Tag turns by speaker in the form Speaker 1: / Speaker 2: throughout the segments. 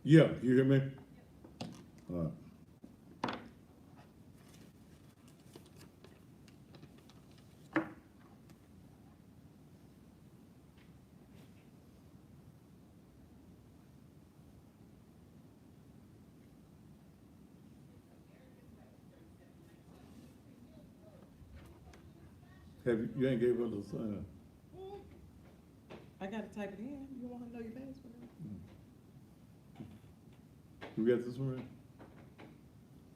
Speaker 1: Yeah, you hear me? Uh, you ain't gave us a sign?
Speaker 2: I gotta type it in. You want to know your password?
Speaker 1: You got this one right?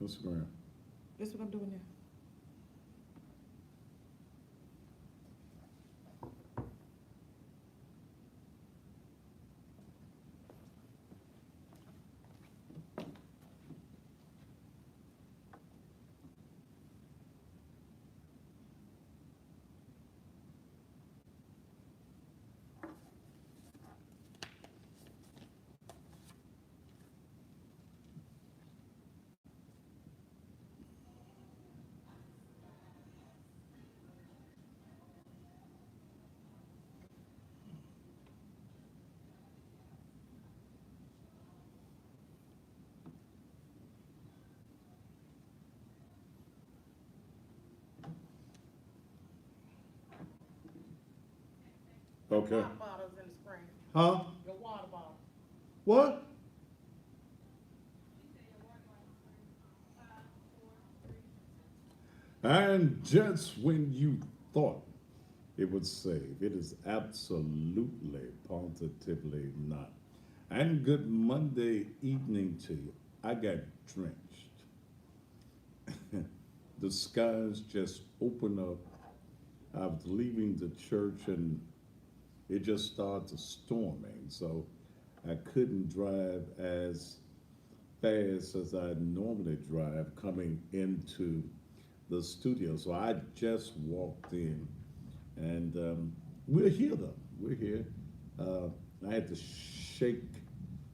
Speaker 1: Instagram.
Speaker 2: That's what I'm doing now. Your
Speaker 1: Okay.
Speaker 2: water bottle's in the screen.
Speaker 1: Huh?
Speaker 2: Your water bottle.
Speaker 1: What? And just when you thought it would save, it is absolutely, positively not. And good Monday evening to you. I got drenched. The skies just opened up. I was leaving the church and it just started storming. So I couldn't drive as fast as I normally drive coming into the studio. So I just walked in and we're here though. We're here. Uh, I had to shake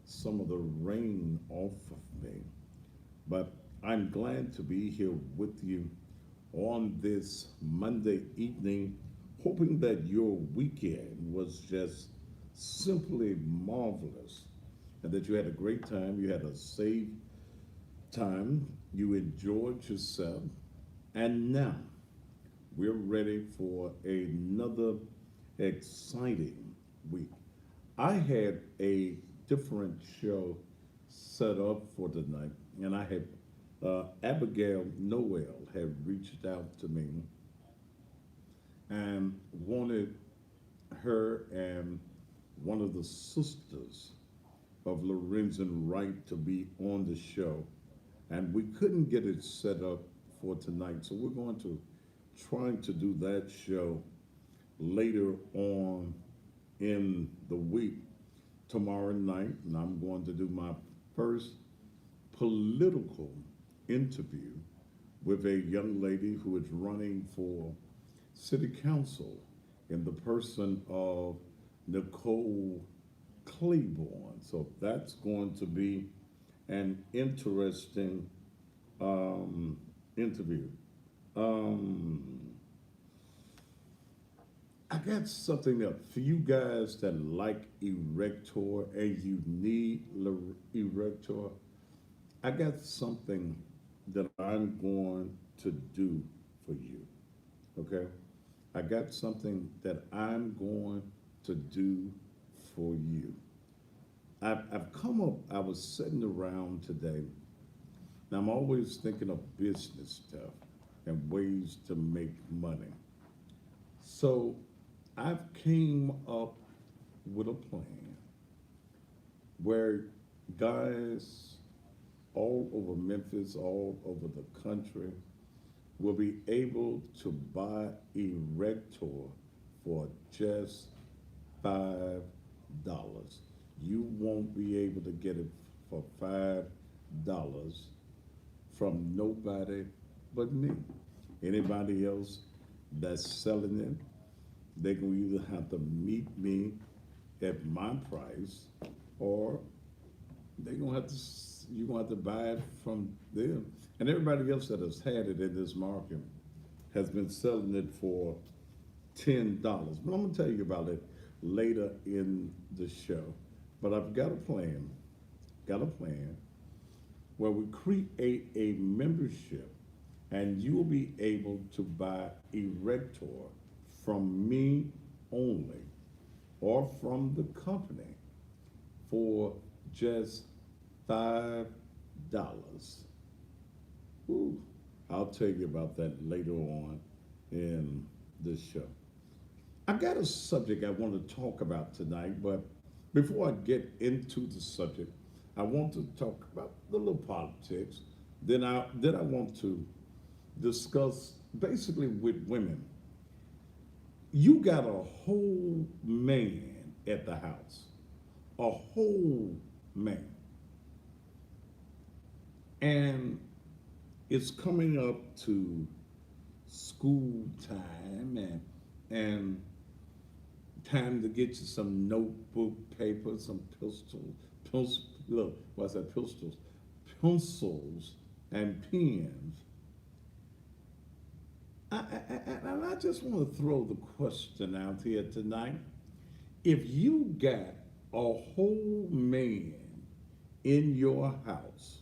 Speaker 1: some of the rain off of me, but I'm glad to be here with you on this Monday evening, hoping that your weekend was just simply marvelous and that you had a great time, you had a safe time, you enjoyed yourself, and now we're ready for another exciting week. I had a different show set up for tonight, and I had Abigail Noel had reached out to me and wanted her and one of the sisters of Lorenzen Wright to be on the show, and we couldn't get it set up for tonight, so we're going to try to do that show later on in the week tomorrow night, and I'm going to do my first political interview with a young lady who is running for city council in the person of Nicole Claiborne. So that's going to be an interesting interview. Um, I got something else for you guys that like Erector and you need Erector. I got something that I'm going to do for you. Okay? I got something that I'm going to do for you. I've come up, I was sitting around today, and I'm always thinking of business stuff and ways to make money. So I've came up with a plan where guys all over Memphis, all over the country, will be able to buy Erector for just $5. You won't be able to get it for $5 from nobody but me. Anybody else that's selling it, they can either have to meet me at my price or they're gonna have to you're gonna have to buy it from them. And everybody else that has had it in this market has been selling it for $10. But I'm gonna tell you about it later in the show. But I've got a plan got a plan where we create a membership and you will be able to buy Erector from me only or from the company for just $5. Ooh, I'll tell you about that later on in this show. I got a subject I want to talk about tonight, but before I get into the subject, I want to talk about the little politics. Then I want to discuss basically with women. You got a whole man at the house, a whole man, and it's coming up to school time and time to get you some notebook paper, some look, what's that, pistols, pencils and pens. And I just want to throw the question out here tonight. If you got a whole man in your house,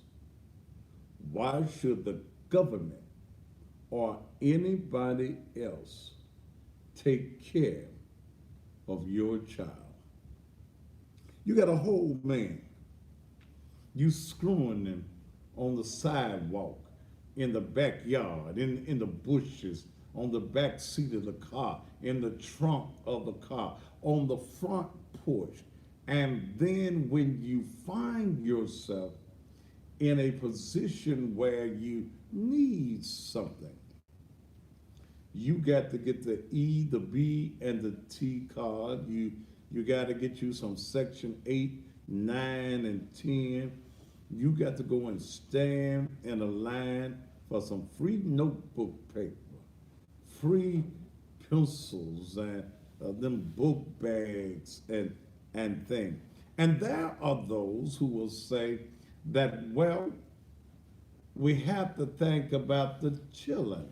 Speaker 1: why should the government or anybody else take care of your child? You got a whole man. You screwing them on the sidewalk, in the backyard, in the bushes, on the back seat of the car, in the trunk of the car, on the front porch. And then when you find yourself in a position where you need something, you got to get the E, the B, and the T card. You got to get you some Section 8, 9, and 10. You got to go and stand in a line for some free notebook paper, free pencils, and them book bags and things. And there are those who will say that, well, we have to think about the children.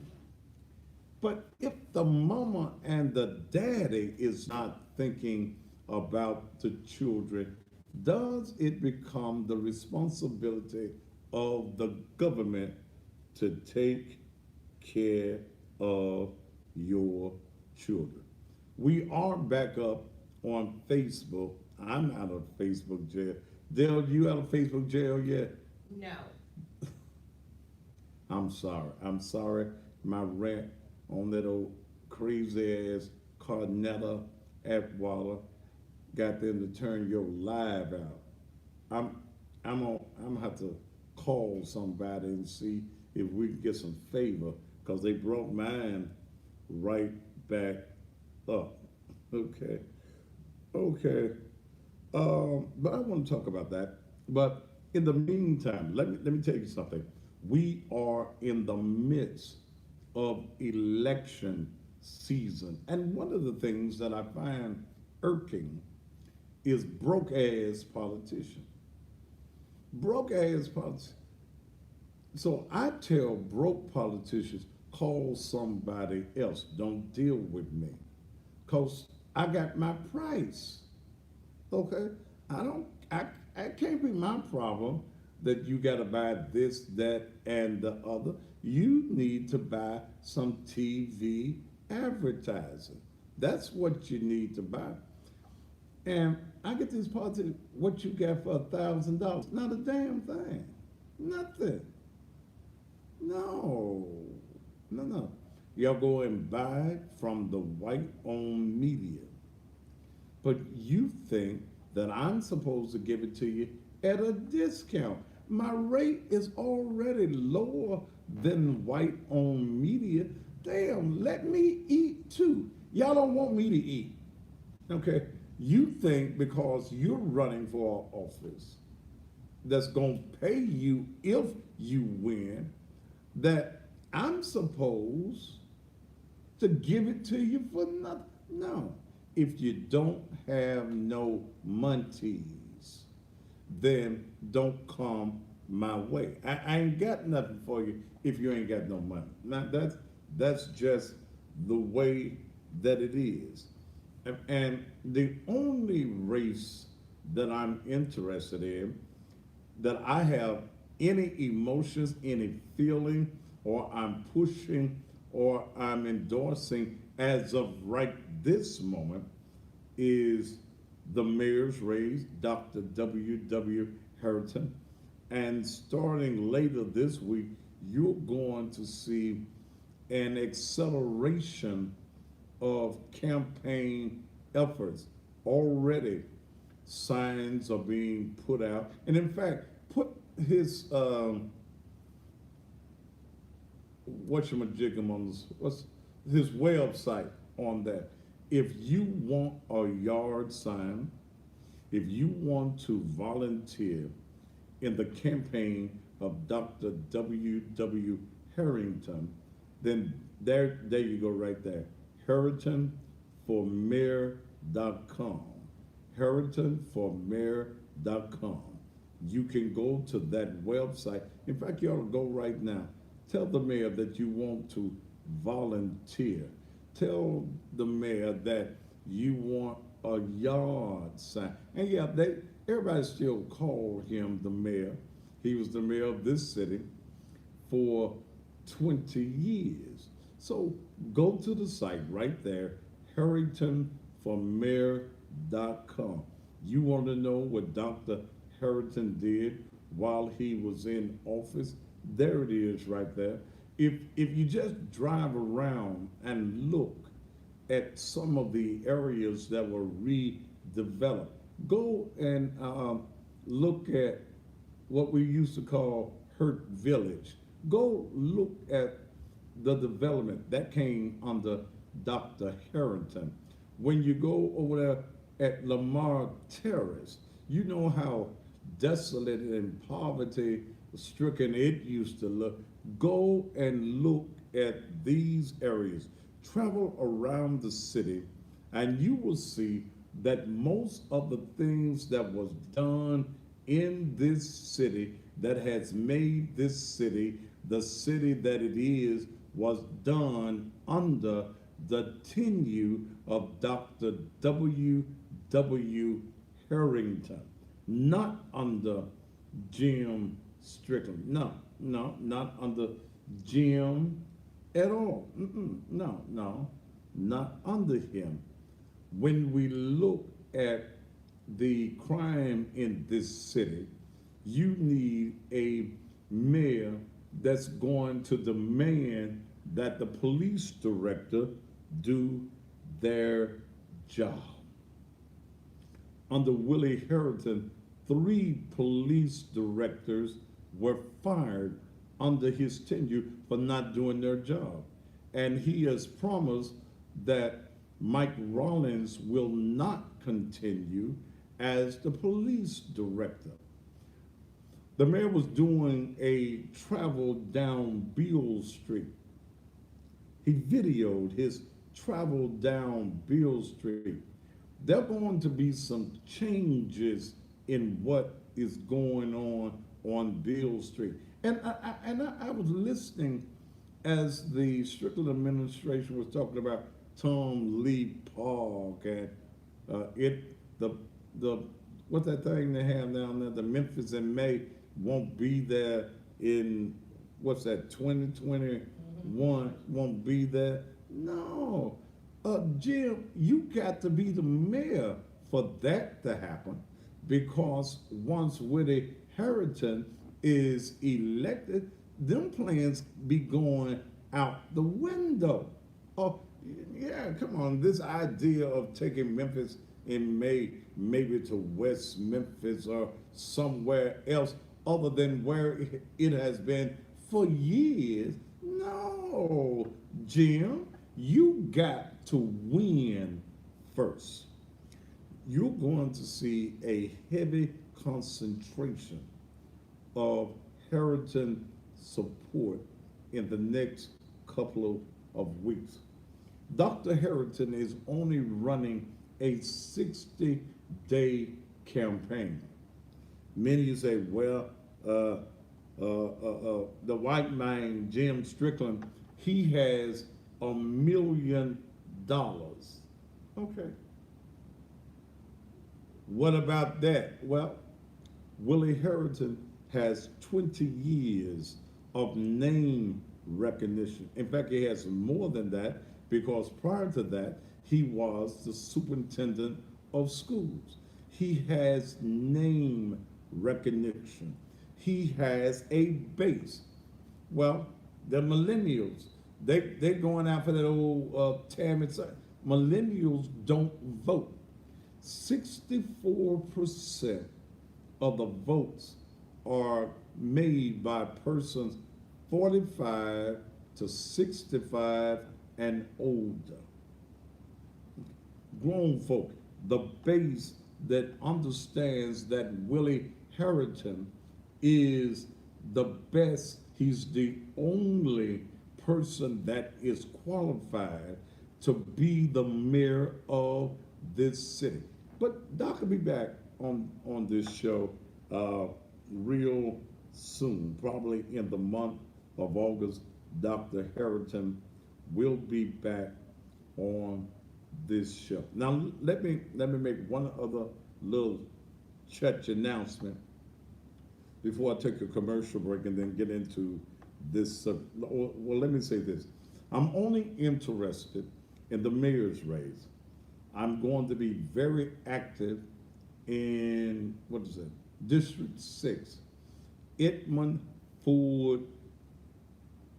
Speaker 1: But if the mama and the daddy is not thinking about the children, does it become the responsibility of the government to take care of your children? We are back up on Facebook. I'm out of Facebook jail. Dale, you out of Facebook jail yet?
Speaker 3: No.
Speaker 1: I'm sorry. I'm sorry. My rant on that old crazy ass Cornetta Atwater got them to turn your live out. I'm gonna have to call somebody and see if we can get some favor, because they brought mine right back up. Okay. Okay. But I want to talk about that. But in the meantime, let me tell you something. We are in the midst of election season. And one of the things that I find irking is broke ass politicians. Broke ass politicians. So I tell broke politicians, call somebody else. Don't deal with me. Because I got my price. Okay? It can't be my problem that you got to buy this, that, and the other. You need to buy some TV advertising. That's what you need to buy. And I get these politicians, what you got for $1,000? Not a damn thing. Nothing. No. No. Y'all go and buy from the white-owned media. But you think that I'm supposed to give it to you at a discount. My rate is already lower than white-owned media. Damn, let me eat too. Y'all don't want me to eat. Okay? You think because you're running for office that's going to pay you if you win, that I'm supposed to give it to you for nothing. No. If you don't have no munties, then don't come my way. I ain't got nothing for you if you ain't got no money. Now that's just the way that it is. And the only race that I'm interested in that I have any emotions, any feeling, or I'm pushing or I'm endorsing as of right this moment is the mayor's race, Dr. W. Harrington. And starting later this week, you're going to see an acceleration of campaign efforts. Already, signs are being put out. And in fact, put his, whatchamajigam on this, what's his website on that. If you want a yard sign, if you want to volunteer in the campaign of Dr. W. Harrington, then there you go right there. HarringtonForMayor.com. HarringtonForMayor.com. You can go to that website. In fact, you ought to go right now. Tell the mayor that you want to volunteer. Tell the mayor that you want a yard sign. And yeah, everybody still call him the mayor. He was the mayor of this city for 20 years. So go to the site right there, HarringtonForMayor.com. You want to know what Dr. Harrington did while he was in office? There it is right there. If you just drive around and look at some of the areas that were redeveloped, go and look at what we used to call Hurt Village. Go look at the development that came under Dr. Harrington. When you go over there at Lamar Terrace, you know how desolate and poverty stricken it used to look. Go and look at these areas. Travel around the city, and you will see that most of the things that was done in this city that has made this city the city that it is was done under the tenure of Dr. W. Harrington, not under Jim Strickland. No, not under Jim at all. No, not under him. When we look at the crime in this city, you need a mayor that's going to demand that the police director do their job. Under Willie Harrington, 3 police directors were fired under his tenure for not doing their job. And he has promised that Mike Rollins will not continue as the police director. The mayor was doing a travel down Beale Street. He videoed his travel down Beale Street. There are going to be some changes in what is going on Beale Street. And I was listening as the Strickland administration was talking about Tom Lee Park and the what's that thing they have down there? The Memphis in May won't be there in what's that 2021 won't be there. No, Jim, you got to be the mayor for that to happen, because once Willie Harrington is elected, them plans be going out the window. Oh, yeah, come on. This idea of taking Memphis in May, maybe to West Memphis or somewhere else other than where it has been for years. No, Jim, you got to win first. You're going to see a heavy concentration of Harrington support in the next couple of weeks. Dr. Harrington is only running a 60-day campaign. Many say, well, the white man, Jim Strickland, he has $1 million. Okay. What about that? Well, Willie Harrington has 20 years of name recognition. In fact, he has more than that because prior to that, he was the superintendent of schools. He has name recognition. He has a base. Well, the millennials, they're going after that old Tammy. Millennials don't vote. 64% of the votes are made by persons 45 to 65 and older. Grown folk, the base that understands that Willie Harrington is the best, he's the only person that is qualified to be the mayor of this city. But Doc will be back on this show real soon, probably in the month of August. Dr. Harrington will be back on this show. Now let me make one other little church announcement before I take a commercial break and then get into this. Well, let me say this: I'm only interested in the mayor's race. I'm going to be very active in District 6, Edmund Ford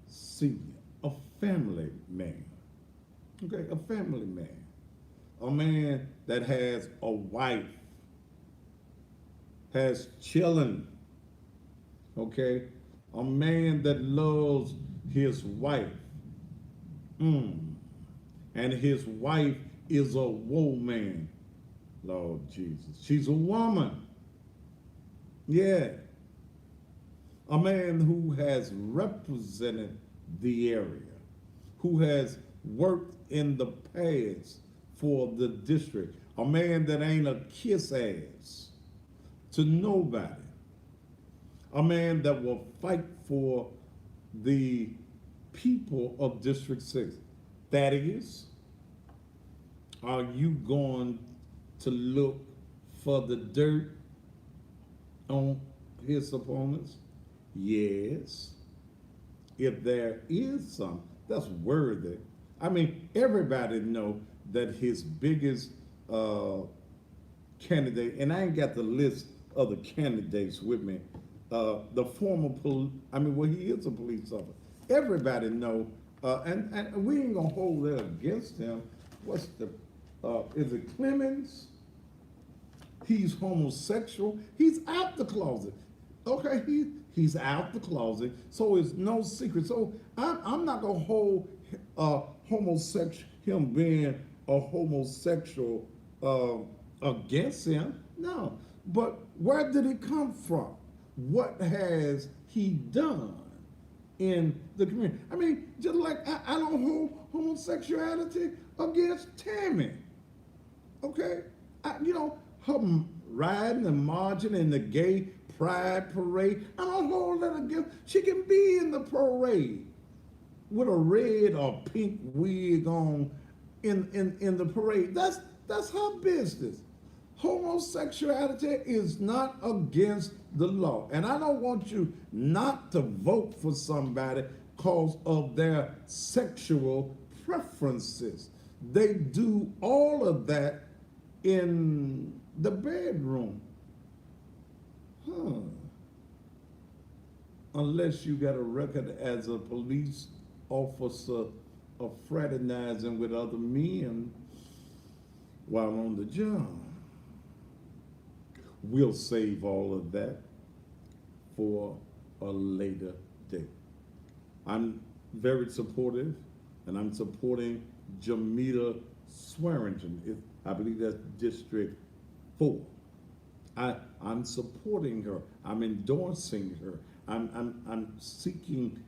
Speaker 1: Sr., a family man. Okay, a family man. A man that has a wife, has children, okay? A man that loves his wife. And his wife is a woman. Lord Jesus. She's a woman. Yeah. A man who has represented the area, who has worked in the past for the district. A man that ain't a kiss ass to nobody. A man that will fight for the people of District 6. Thaddeus, are you going to look for the dirt on his opponents? Yes. If there is some that's worthy. I mean, everybody know that his biggest candidate, and I ain't got the list of the candidates with me, the former he is a police officer. Everybody know, and we ain't gonna hold that against him. What's the, is it Clemens? He's homosexual. He's out the closet. Okay, he's out the closet, so it's no secret. So I'm not gonna hold him being a homosexual against him. No, but where did it come from? What has he done in the community? I mean, just like I don't hold homosexuality against Tammy. Okay, her riding and marching in the gay pride parade. I don't hold that against. She can be in the parade with a red or pink wig on in the parade. That's her business. Homosexuality is not against the law. And I don't want you not to vote for somebody because of their sexual preferences. They do all of that in the bedroom. Unless you got a record as a police officer of fraternizing with other men while on the job. We'll save all of that for a later date. I'm very supportive, and I'm supporting Jamita Swearingen. I believe that's District 4. I'm supporting her. I'm endorsing her. I'm seeking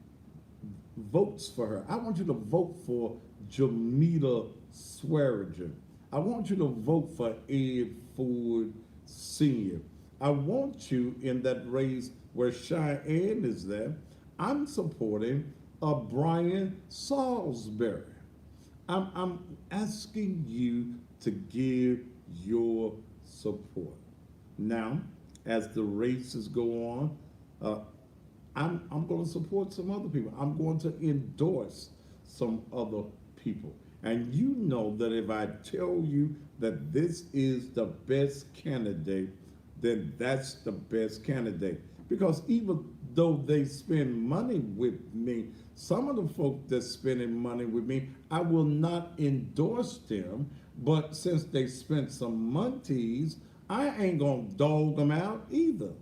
Speaker 1: votes for her. I want you to vote for Jamita Swearingen. I want you to vote for Ed Ford Sr. I want you in that race where Cheyenne is there. I'm supporting Brian Salisbury. I'm asking you to give your support. Now, as the races go on. Uh, I'm going to support some other people. I'm going to endorse some other people. And you know that if I tell you that this is the best candidate, then that's the best candidate. Because even though they spend money with me, some of the folk that's spending money with me, I will not endorse them. But since they spent some monies, I ain't gonna dog them out either.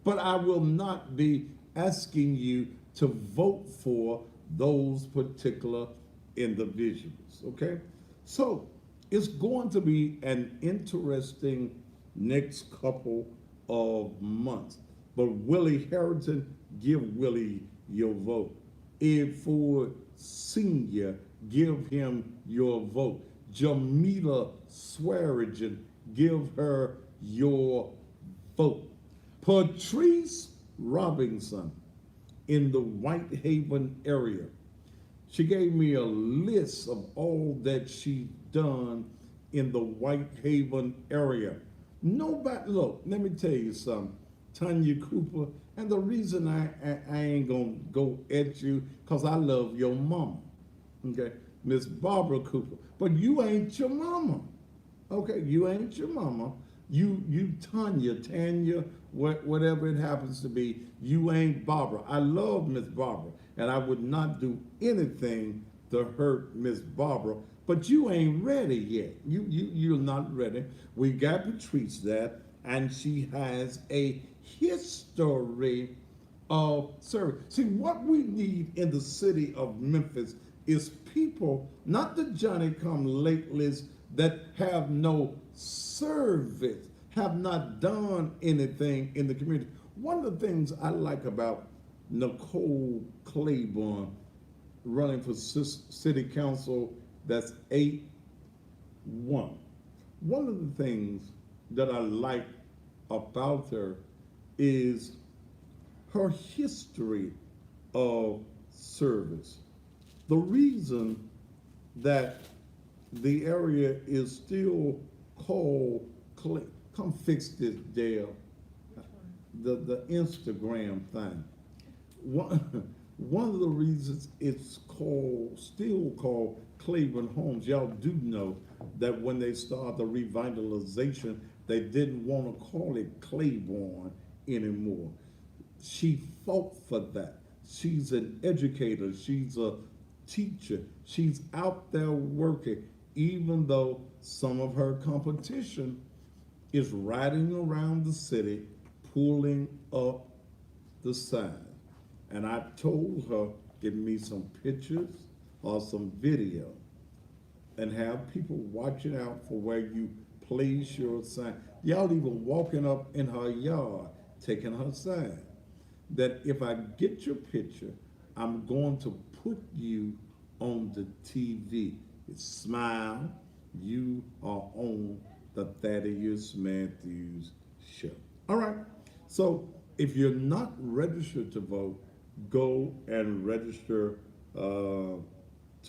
Speaker 1: But I will not be asking you to vote for those particular individuals. Okay? So it's going to be an interesting next couple of months. But Willie Harrington, give Willie your vote. Ed Ford Sr., give him your vote. Jamila Swearigan, give her your vote. Patrice Robinson in the Whitehaven area. She gave me a list of all that she done in the Whitehaven area. Nobody, look, let me tell you something, Tanya Cooper, and the reason I ain't gonna go at you, because I love your mama, okay? Miss Barbara Cooper, but you ain't your mama, okay? You ain't your mama. You Tanya, whatever it happens to be, you ain't Barbara. I love Miss Barbara, and I would not do anything to hurt Miss Barbara, but you ain't ready yet. You're not ready. We got Patrice that, and she has a history of service. See, what we need in the city of Memphis is people, not the Johnny come latelys that have no service, have not done anything in the community. One of the things I like about Nicole Claiborne running for city council, that's 8-1. One of the things that I like about her is her history of service. The reason that the area is still called Clay. Come fix this, Dale. The Instagram thing. One of the reasons it's still called Claiborne Homes, y'all do know that when they started the revitalization, they didn't want to call it Claiborne anymore. She fought for that. She's an educator. She's a teacher. She's out there working, even though some of her competition is riding around the city, pulling up the sign. And I told her, give me some pictures or some video and have people watching out for where you place your sign. Y'all even walking up in her yard, taking her sign. That if I get your picture, I'm going to put you on the TV. Smile, you are on the Thaddeus Matthews Show. All right, so if you're not registered to vote, go and register to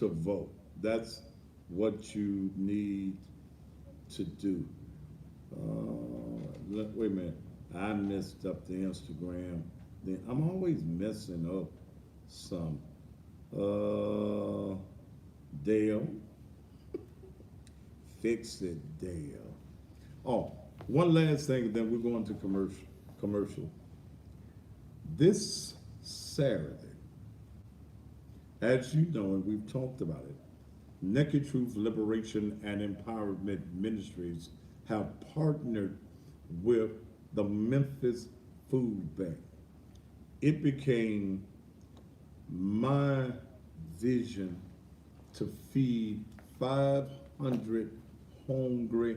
Speaker 1: vote. That's what you need to do. Wait a minute, I messed up the Instagram. I'm always messing up some. Dale, fix it, Dale. Oh, one last thing, then we're going to commercial. This Saturday, as you know, and we've talked about it, Naked Truth Liberation and Empowerment Ministries have partnered with the Memphis Food Bank. It became my vision to feed 500 hungry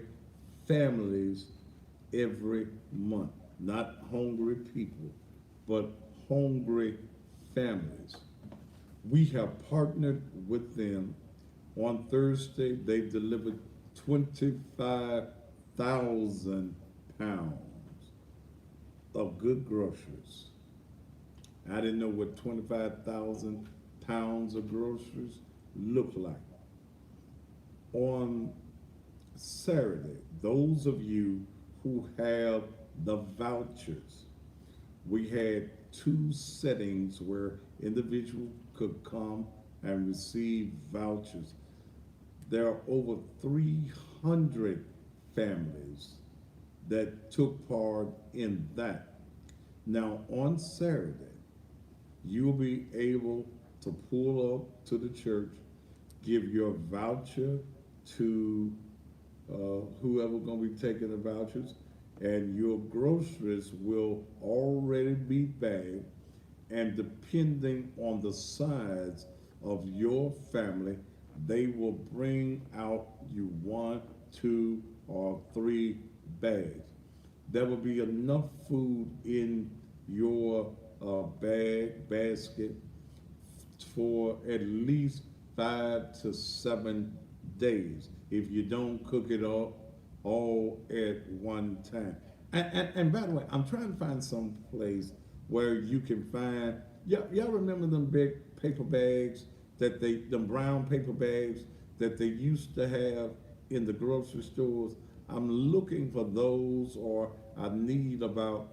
Speaker 1: families every month. Not hungry people, but hungry families. We have partnered with them. On Thursday, they delivered 25,000 pounds of good groceries. I didn't know what 25,000 pounds of groceries look like. On Saturday, those of you who have the vouchers. We had two settings where individuals could come and receive vouchers. There are over 300 families that took part in that. Now, on Saturday, you'll be able to pull up to the church, give your voucher to whoever going to be taking the vouchers, and your groceries will already be bagged. And depending on the size of your family, they will bring out you one, two, or three bags. There will be enough food in your basket for at least 5 to 7 days if you don't cook it all at one time. And by the way, I'm trying to find some place where you can find, y'all remember them big paper bags them brown paper bags that they used to have in the grocery stores? I'm looking for those, or I need about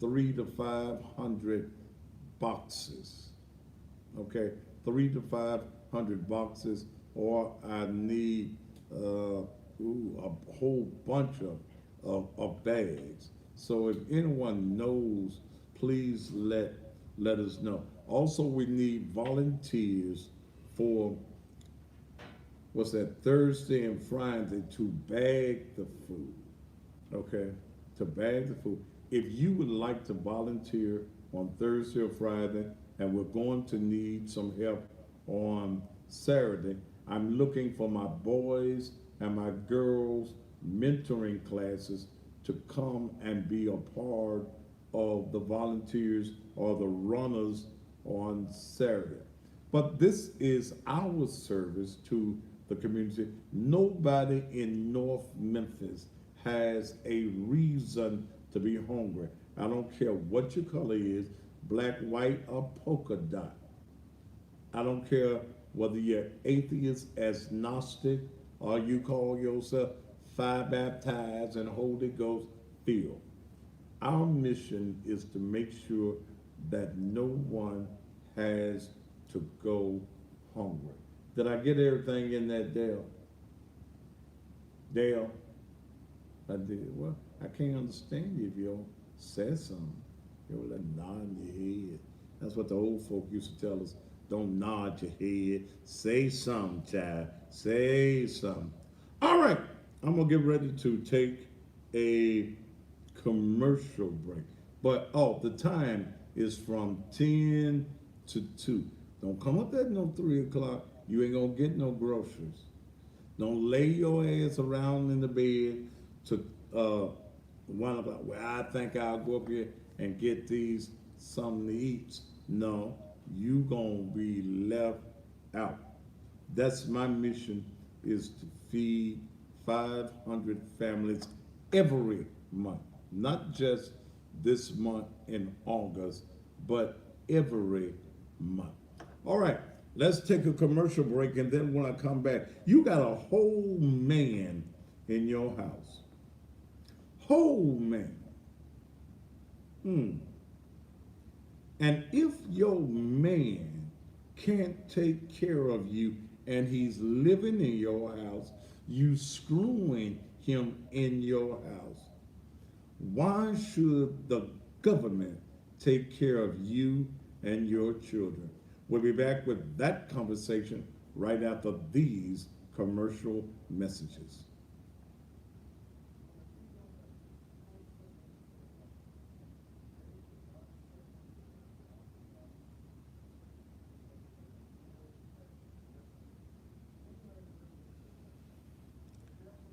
Speaker 1: 300 to 500 boxes. Okay, 300 to 500 boxes, or I need a whole bunch of bags. So if anyone knows, please let us know. Also, we need volunteers for what's that, Thursday and Friday, to bag the food. Okay, to bag the food. If you would like to volunteer on Thursday or Friday, and we're going to need some help on Saturday, I'm looking for my boys and my girls mentoring classes to come and be a part of the volunteers or the runners on Saturday. But this is our service to the community. Nobody in North Memphis has a reason to be hungry. I don't care what your color is, black, white, or polka dot. I don't care whether you're atheist, agnostic, or you call yourself fire baptized and Holy Ghost filled. Our mission is to make sure that no one has to go hungry. Did I get everything in that, Dale? Dale? I did. Well, I can't understand you if you don't say something. You were like nodding your head. That's what the old folk used to tell us. Don't nod your head. Say something, child. Say something. All right. I'm going to get ready to take a commercial break. But, the time is from 10 to 2. Don't come up at no 3 o'clock. You ain't going to get no groceries. Don't lay your ass around in the bed to 1 o'clock. Well, I think I'll go up here and get these something to eat. No, you going to be left out. That's my mission, is to feed 500 families every month. Not just this month in August, but every month. All right, let's take a commercial break, and then when I come back, you got a whole man in your house. Whole man. And if your man can't take care of you and he's living in your house, you screwing him in your house, why should the government take care of you and your children? We'll be back with that conversation right after these commercial messages.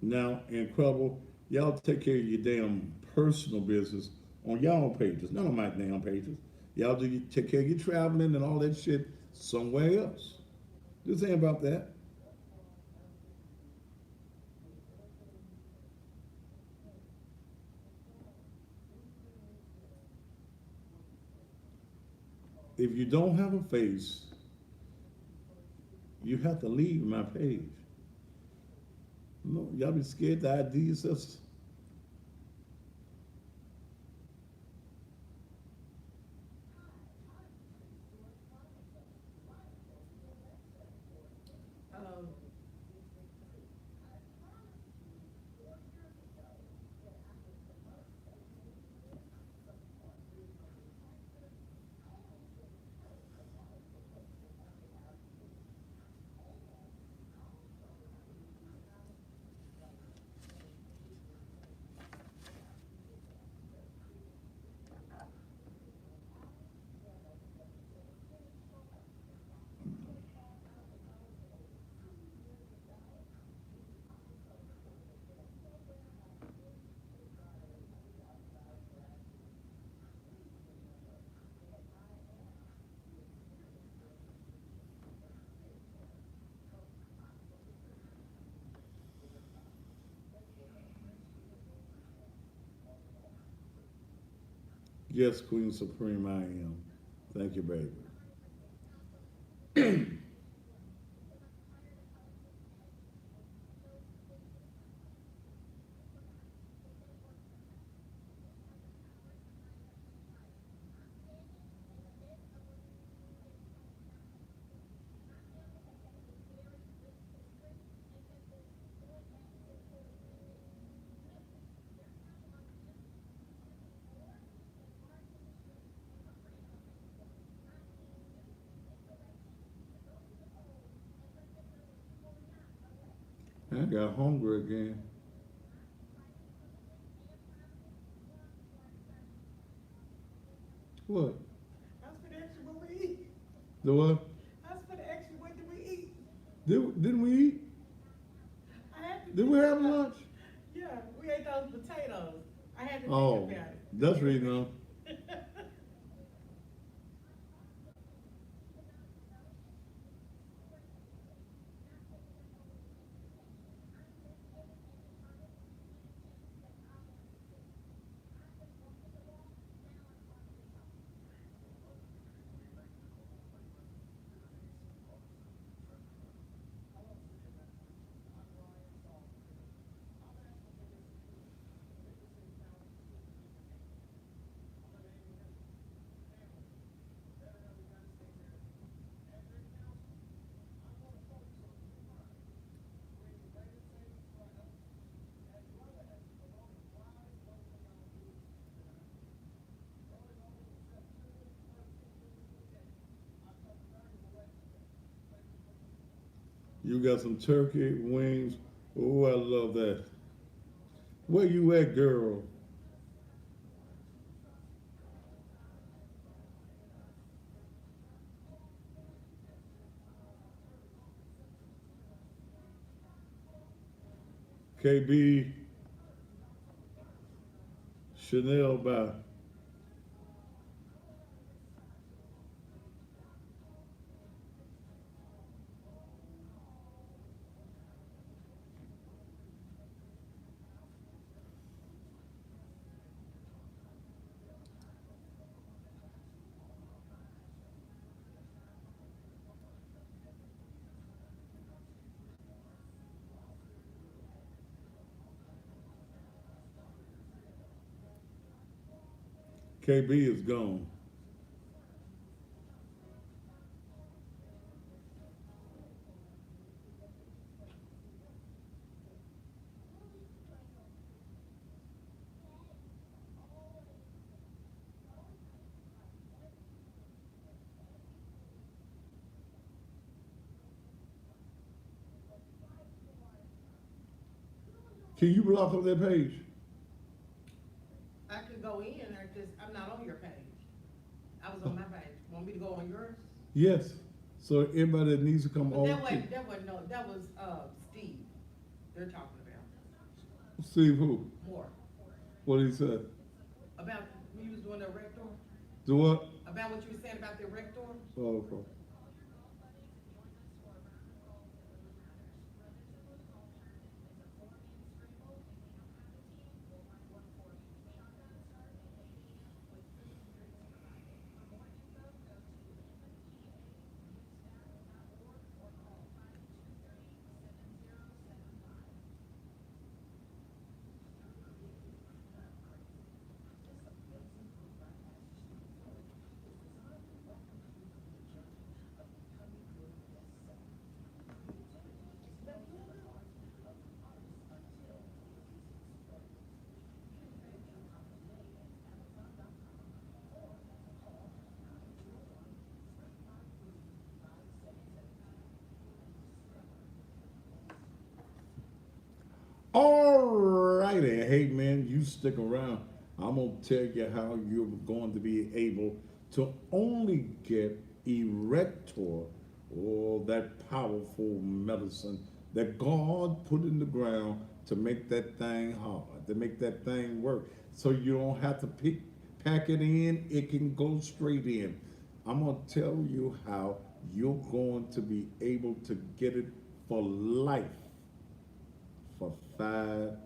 Speaker 1: Now, incredible, y'all take care of your damn personal business on y'all pages, not on my damn pages. Y'all take care of your traveling and all that shit somewhere else. Just saying about that. If you don't have a face, you have to leave my page. No, y'all be scared to ID yourself. Yes, Queen Supreme, I am. Thank you, baby. I got hungry again. What?
Speaker 2: That's for the extra what we eat.
Speaker 1: The what?
Speaker 2: That's for the extra what did we eat.
Speaker 1: Didn't we eat?
Speaker 2: I had to
Speaker 1: Did
Speaker 2: think
Speaker 1: we have
Speaker 2: about
Speaker 1: lunch?
Speaker 2: Yeah, we ate those potatoes. I had to think
Speaker 1: Oh,
Speaker 2: about it.
Speaker 1: that's reason. You got some turkey wings. Oh, I love that. Where you at, girl? KB Chanel by KB is gone. Can you block up that page?
Speaker 2: I could go in, I'm not on your page. I was on my page. Want me to go on yours?
Speaker 1: Yes. So everybody that needs to come
Speaker 2: But
Speaker 1: on.
Speaker 2: that wasn't, no, that was, Steve they're talking about.
Speaker 1: Steve who?
Speaker 2: More.
Speaker 1: What did he say?
Speaker 2: About when you was doing the rector?
Speaker 1: Do what?
Speaker 2: About what you were saying about the rector?
Speaker 1: Oh, okay. All righty. Hey, man, you stick around. I'm going to tell you how you're going to be able to only get erector or that powerful medicine that God put in the ground to make that thing hard, to make that thing work. So you don't have to pack it in, it can go straight in. I'm going to tell you how you're going to be able to get it for life for $5.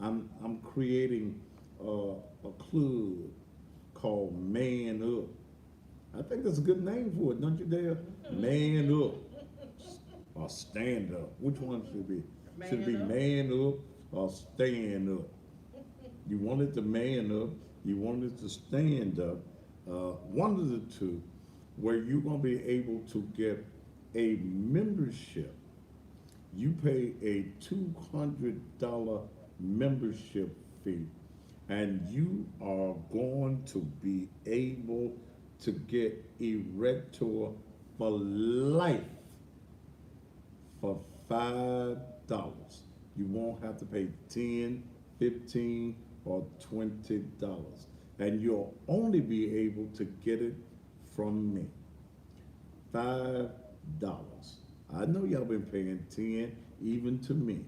Speaker 1: I'm creating a club called Man Up. I think that's a good name for it, don't you, Dale? Man Up or Stand Up. Which one should it be? Should it be
Speaker 2: Man up.
Speaker 1: Man Up or Stand Up? You want it to man up, you want it to stand up. One of the two, where you're going to be able to get a membership. You pay a $200 membership fee, and you are going to be able to get Erector for life for $5. You won't have to pay 10, 15, or $20. And you'll only be able to get it from me. $5. I know y'all been paying 10, even to me.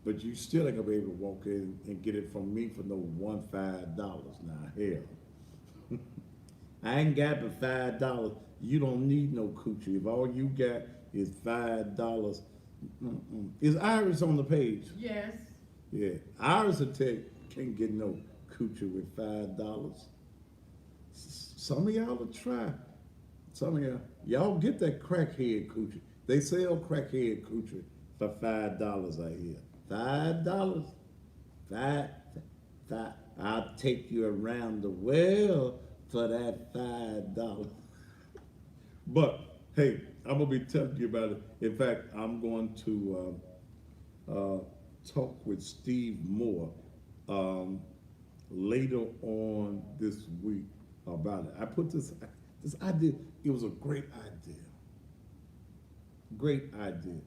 Speaker 1: But you still ain't gonna be able to walk in and get it from me for no $5. Now, hell. I ain't got but $5. You don't need no coochie. If all you got is $5, is Iris on the page?
Speaker 2: Yes.
Speaker 1: Yeah, Iris will tell you, can't get no coochie with $5. Some of y'all will try. Some of y'all get that crackhead coochie. They sell crackhead coochie for $5. I hear $5. Five. I'll take you around the world for that $5. But hey, I'm gonna be telling you about it. In fact, I'm going to talk with Steve Moore later on this week about it. I put this idea. It was a great idea. Great idea.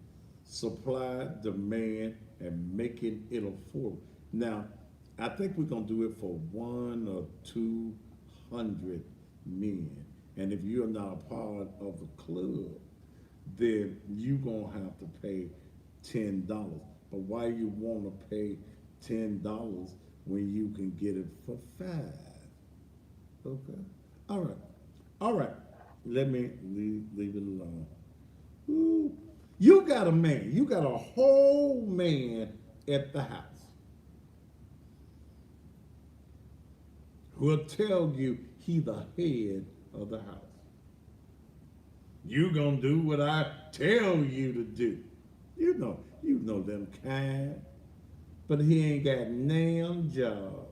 Speaker 1: Supply, demand, and making it affordable. Now, I think we're gonna do it for 1 or 200 men. And if you're not a part of the club, then you're gonna have to pay $10. But why you wanna pay $10 when you can get it for $5? Okay. All right. Let me leave it alone. Ooh. You got a man. You got a whole man at the house who'll tell you he the head of the house. You gonna do what I tell you to do. You know them kind. But he ain't got damn job.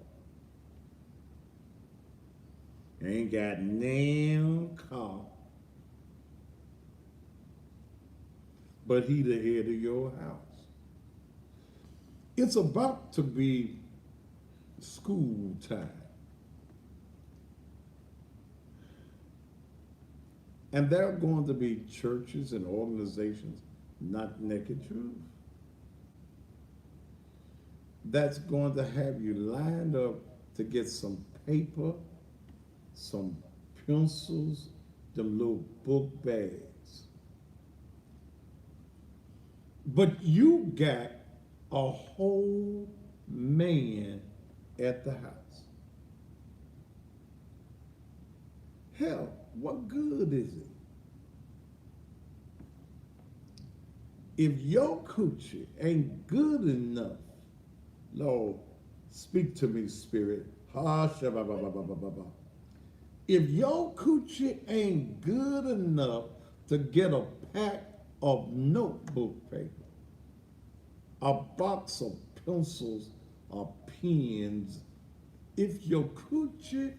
Speaker 1: Ain't got damn car. But he the head of your house. It's about to be school time. And there are going to be churches and organizations, not Naked Truth, that's going to have you lined up to get some paper, some pencils, them little book bags. But you got a whole man at the house. Hell, what good is it? If your coochie ain't good enough, Lord, speak to me, Spirit. If your coochie ain't good enough to get a pack of notebook paper, a box of pencils or pens, if your coochie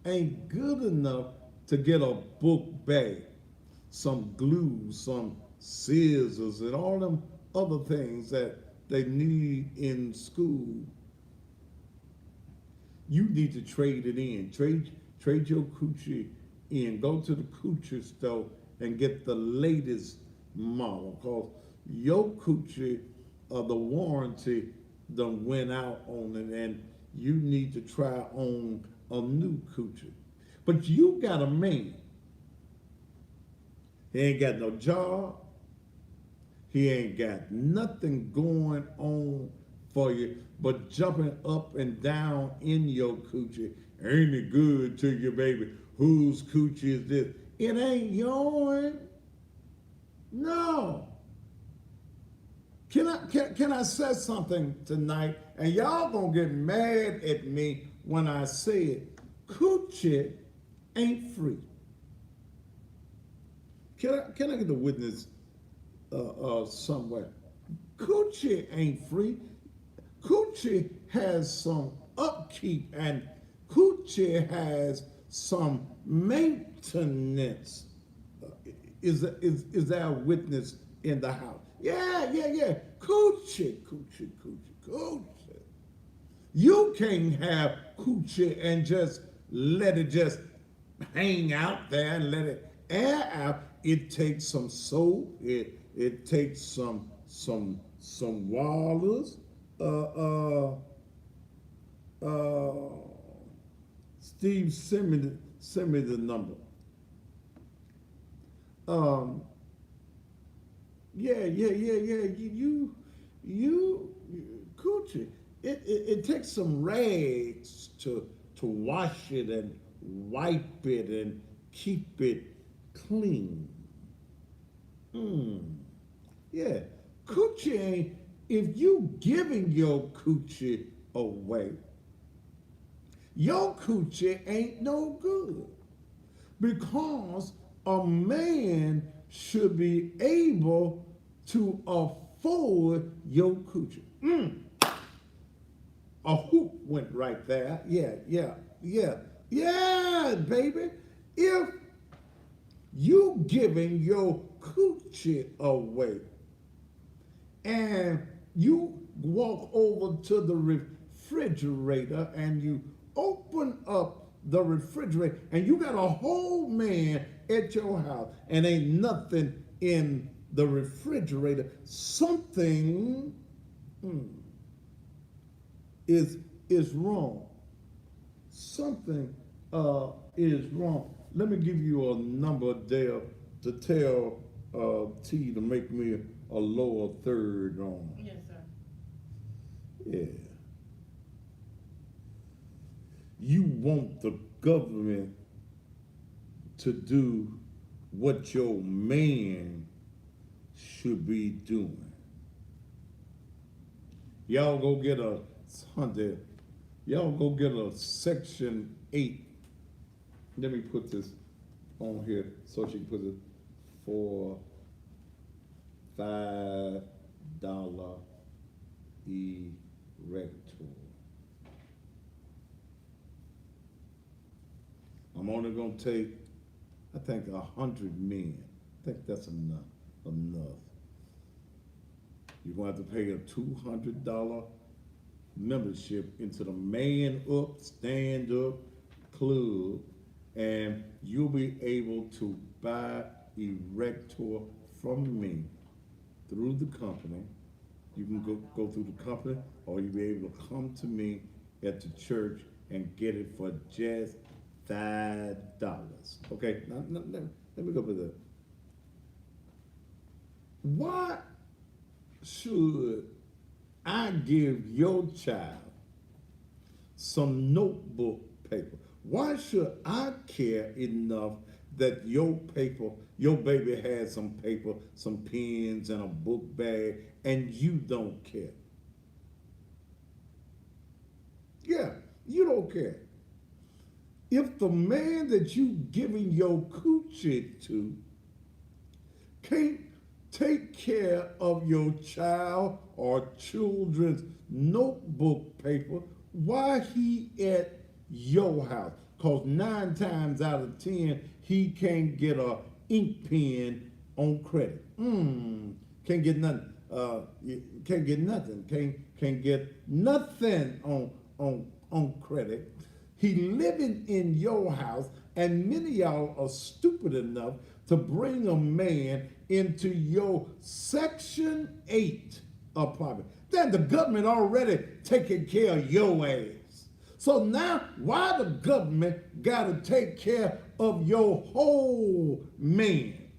Speaker 1: ain't good enough to get a book bag, some glue, some scissors, and all them other things that they need in school, you need to trade it in. Trade your coochie in. Go to the coochie store and get the latest model, because your coochie, the warranty done went out on it, and you need to try on a new coochie. But you got a man. He ain't got no job. He ain't got nothing going on for you but jumping up and down in your coochie. Ain't it good to you, baby? Whose coochie is this? It ain't yours. No. Can I say something tonight? And y'all gonna get mad at me when I say it. Coochie ain't free. Can I get the witness somewhere? Coochie ain't free. Coochie has some upkeep and coochie has some maintenance. Is there a witness in the house? Yeah. Coochie. You can't have coochie and just let it just hang out there and let it air out. It takes some soap. It takes some wallers. Steve, send me the number. Yeah. You coochie. It takes some rags to wash it and wipe it and keep it clean. Yeah. Coochie ain't, if you giving your coochie away, your coochie ain't no good. Because a man should be able to afford your coochie. A hoop went right there. Yeah, baby. If you giving your coochie away and you walk over to the refrigerator and you open up the refrigerator and you got a whole man at your house and ain't nothing in the refrigerator, something is wrong. Something is wrong. Let me give you a number there to tell T to make me a lower third on.
Speaker 2: Yes, sir.
Speaker 1: Yeah. You want the government to do what your man should be doing. Y'all go get a Sunday. Y'all go get a Section 8. Let me put this on here so she can put it for $5 erector. I'm only gonna take, I think, 100 men. I think that's enough. You're gonna have to pay a $200 membership into the Man Up Stand Up Club, and you'll be able to buy erector from me through the company. You can go through the company, or you'll be able to come to me at the church and get it for just $5. Okay, now, let me go with that. Why should I give your child some notebook paper? Why should I care enough that your baby has some paper, some pens, and a book bag, and you don't care? Yeah, you don't care. If the man that you giving your coochie to can't take care of your child or children's notebook paper, why he at your house? Because 9 times out of 10, he can't get a ink pen on credit. Can't get nothing. Can't get nothing. Can't get nothing on credit. He living in your house, and many of y'all are stupid enough to bring a man into your Section 8 apartment. Then the government already taking care of your ass. So now, why the government got to take care of your whole man?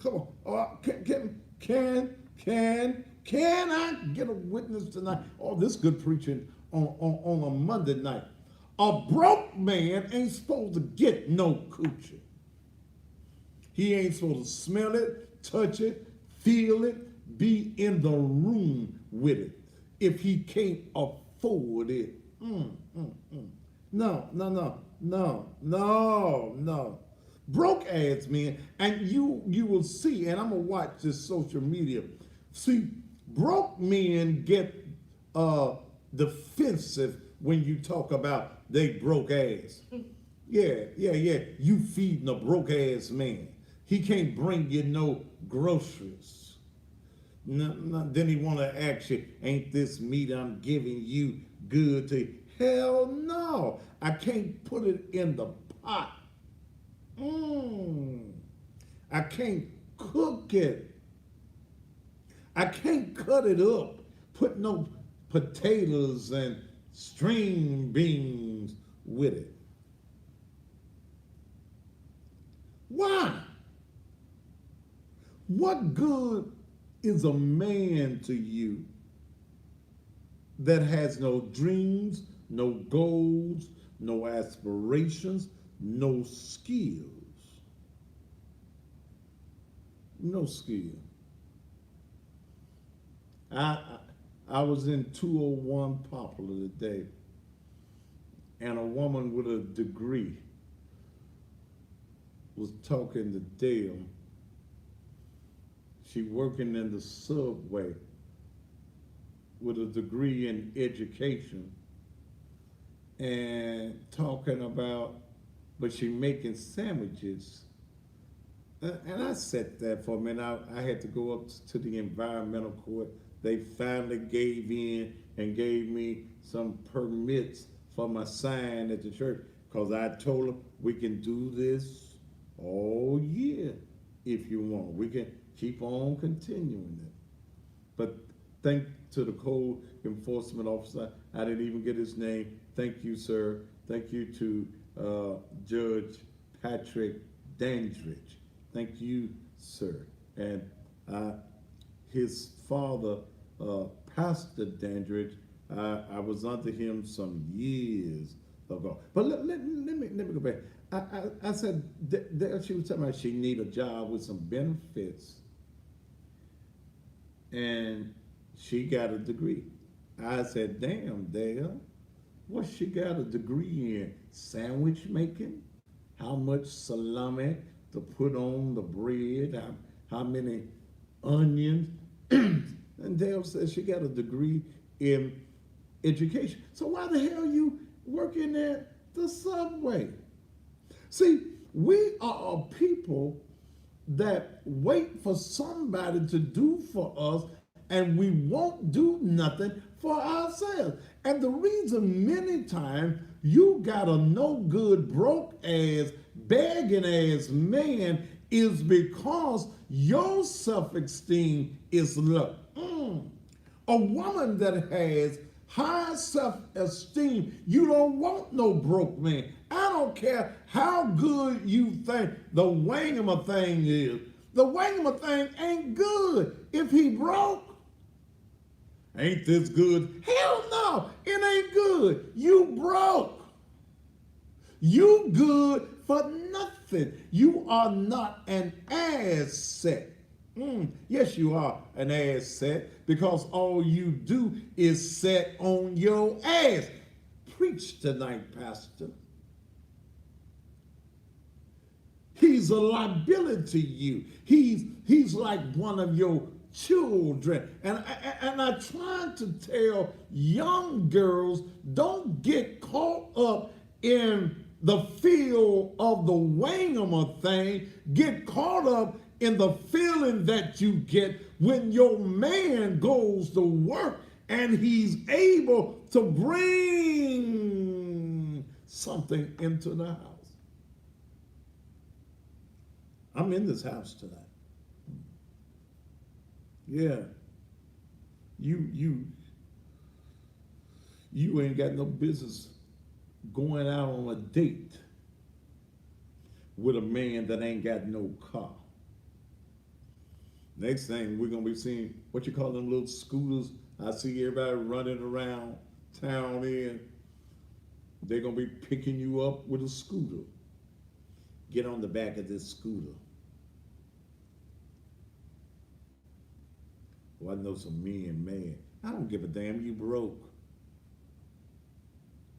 Speaker 1: Come on, can I get a witness tonight? Oh, this good preaching on a Monday night. A broke man ain't supposed to get no coochie. He ain't supposed to smell it, touch it, feel it, be in the room with it if he can't afford it. No, no, no, no, no, no. Broke ass men, and you will see, and I'm gonna watch this social media. See, broke men get defensive when you talk about they broke ass. Yeah, yeah, yeah. You feeding a broke ass man. He can't bring you no groceries. No, no, then he want to ask you, ain't this meat I'm giving you good to you? Hell no. I can't put it in the pot. I can't cook it. I can't cut it up. Put no potatoes and string beans with it. Why? What good is a man to you that has no dreams, no goals, no aspirations, no skills? No skill. I was in 201 Popular today, and a woman with a degree was talking to Dale. She working in the subway with a degree in education and talking about, but she making sandwiches. And I sat there for a minute. I had to go up to the environmental court. They finally gave in and gave me some permits for my sign at the church, because I told them we can do this all year if you want. We can keep on continuing it. But thank to the code enforcement officer, I didn't even get his name. Thank you, sir. Thank you to Judge Patrick Dandridge. Thank you, sir. And his father, Pastor Dandridge, I was under him some years ago. But let me go back. I said, she was telling me she need a job with some benefits, and she got a degree. I said, damn, Dale, what she got a degree in? Sandwich making? How much salami to put on the bread? How many onions? And Dale says she got a degree in education. So why the hell you working at the subway? See, we are a people that wait for somebody to do for us, and we won't do nothing for ourselves. And the reason many times you got a no good, broke ass, begging ass man is because your self-esteem is low. A woman that has high self-esteem, you don't want no broke man. I don't care how good you think the wangama thing is. The wangama thing ain't good if he broke. Ain't this good? Hell no, it ain't good. You broke. You good for nothing. You are not an asset. Yes, you are an asset, because all you do is sit on your ass. Preach tonight, Pastor. He's a liability to you. He's like one of your children. And I try to tell young girls, don't get caught up in the feel of the wangama thing. Get caught up in the feeling that you get when your man goes to work and he's able to bring something into the house. I'm in this house tonight. Yeah. You ain't got no business going out on a date with a man that ain't got no car. Next thing, we're going to be seeing, what you call them little scooters. I see everybody running around town in. They're going to be picking you up with a scooter. Get on the back of this scooter. Well, I know some men, man. I don't give a damn. You broke.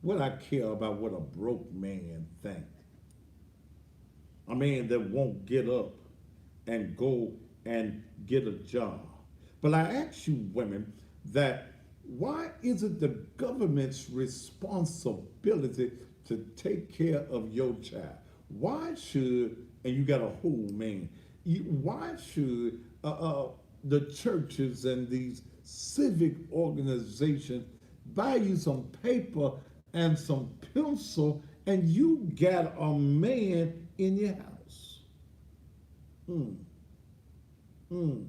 Speaker 1: What I care about what a broke man think. A man that won't get up and go and get a job. But I ask you, women, that why is it the government's responsibility to take care of your child? Why should, and you got a whole man, why should the churches and these civic organizations buy you some paper and some pencil and you got a man in your house? Hmm. Hmm.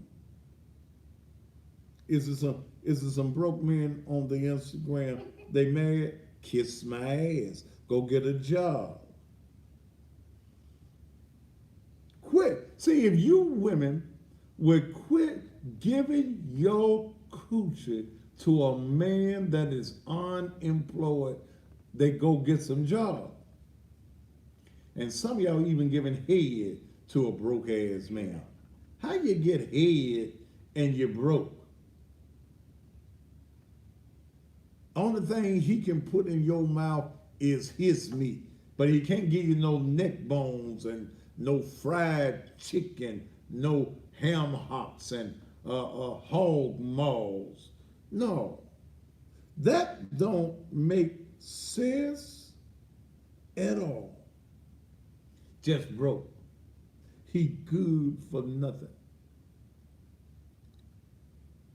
Speaker 1: Is it some broke men on the Instagram? They married? Kiss my ass. Go get a job. Quit. See, if you women would quit giving your coochie to a man that is unemployed, they go get some job. And some of y'all even giving head to a broke ass man. How you get head and you're broke? Only thing he can put in your mouth is his meat, but he can't give you no neck bones and no fried chicken, no ham hocks and hog maws. No, that don't make sense at all. Just broke. He good for nothing.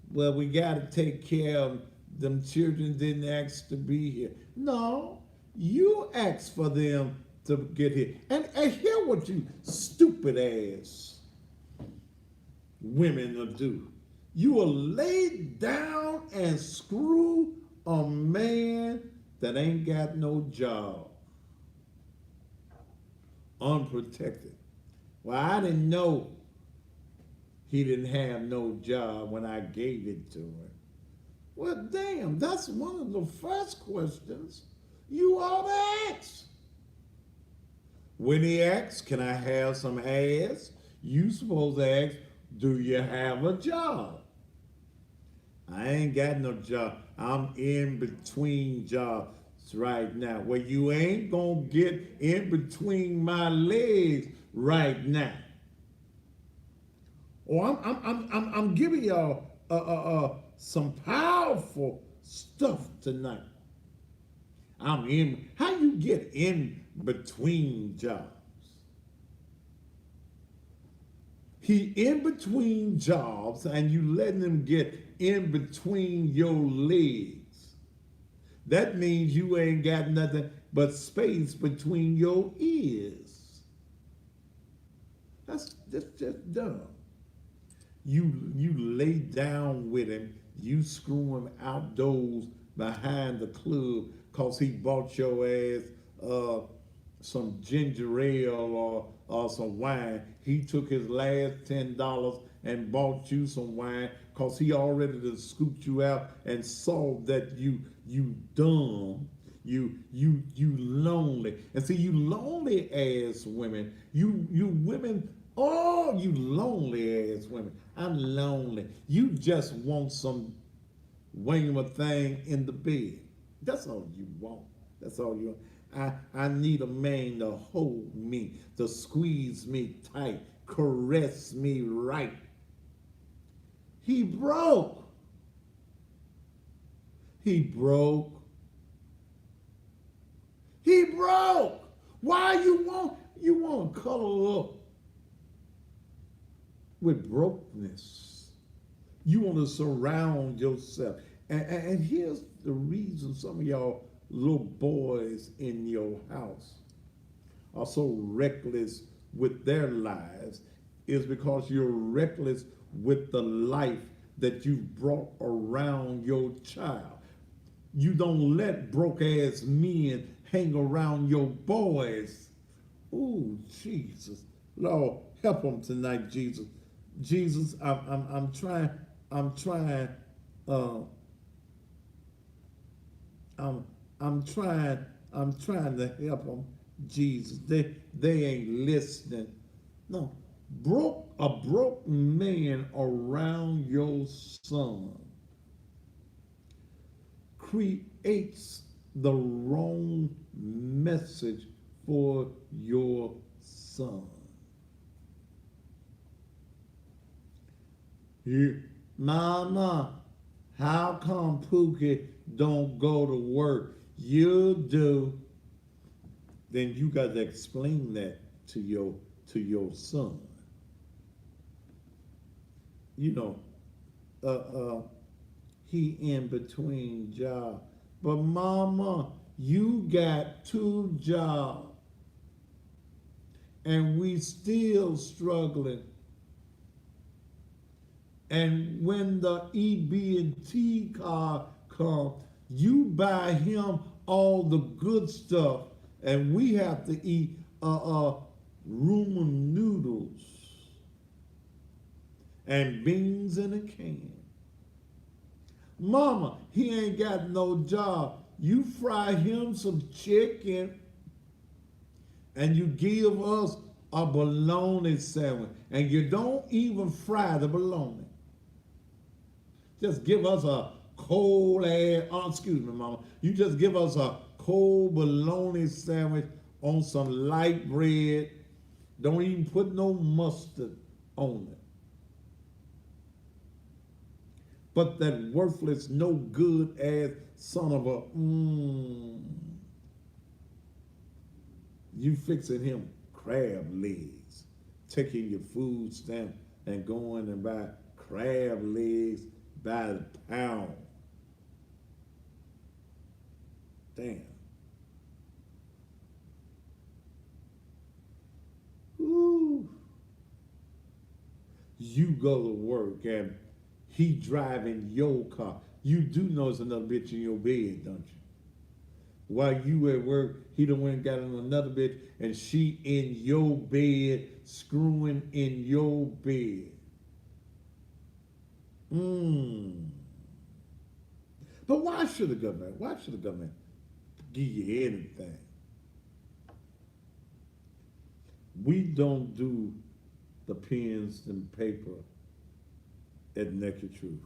Speaker 1: Well, we got to take care of them. Children didn't ask to be here. No, you asked for them to get here. And hear what you stupid ass women will do. You will lay down and screw a man that ain't got no job. Unprotected. Well, I didn't know he didn't have no job when I gave it to him. Well, damn, that's one of the first questions you ought to ask. When he asks, can I have some ass? You supposed to ask, do you have a job? I ain't got no job. I'm in between jobs right now. Well, you ain't gonna get in between my legs right now. Or I'm giving y'all some powerful stuff tonight. I'm in. How you get in between jobs? He in between jobs and you letting him get in between your legs. That means you ain't got nothing but space between your ears. That's just dumb. You lay down with him, you screw him outdoors behind the club cause he bought your ass some ginger ale or some wine. He took his last $10 and bought you some wine cause he already done scooped you out and saw that you dumb, you lonely. And see, you lonely ass women, you women, oh, you lonely ass women. I'm lonely. You just want some wingama thing in the bed. That's all you want. That's all you want. I need a man to hold me, to squeeze me tight, caress me right. He broke. He broke. He broke. Why you want to color up with brokenness? You want to surround yourself. And here's the reason some of y'all little boys in your house are so reckless with their lives is because you're reckless with the life that you've brought around your child. You don't let broke ass men hang around your boys. Ooh, Jesus. Lord, help them tonight, Jesus. Jesus, I'm trying I'm trying to help them, Jesus. They ain't listening. No, A broke man around your son creates the wrong message for your son. You, Mama, how come Pookie don't go to work? You do. Then you got to explain that to your son. You know, he in between jobs. But Mama, you got 2 jobs and we still struggling. And when the EB&T car come, you buy him all the good stuff, and we have to eat ramen noodles and beans in a can. Mama, he ain't got no job. You fry him some chicken and you give us a bologna sandwich, and you don't even fry the bologna. Just give us a cold ass, excuse me, Mama. You just give us a cold bologna sandwich on some light bread. Don't even put no mustard on it. But that worthless, no good ass son of a, you fixing him crab legs, taking your food stamp and going and buy crab legs by the pound. Damn. Ooh. You go to work and he driving your car. You do know there's another bitch in your bed, don't you? While you at work, he done went and got in another bitch and she in your bed, screwing in your bed. But why should the government give you anything? We don't do the pens and paper at Naked Truth.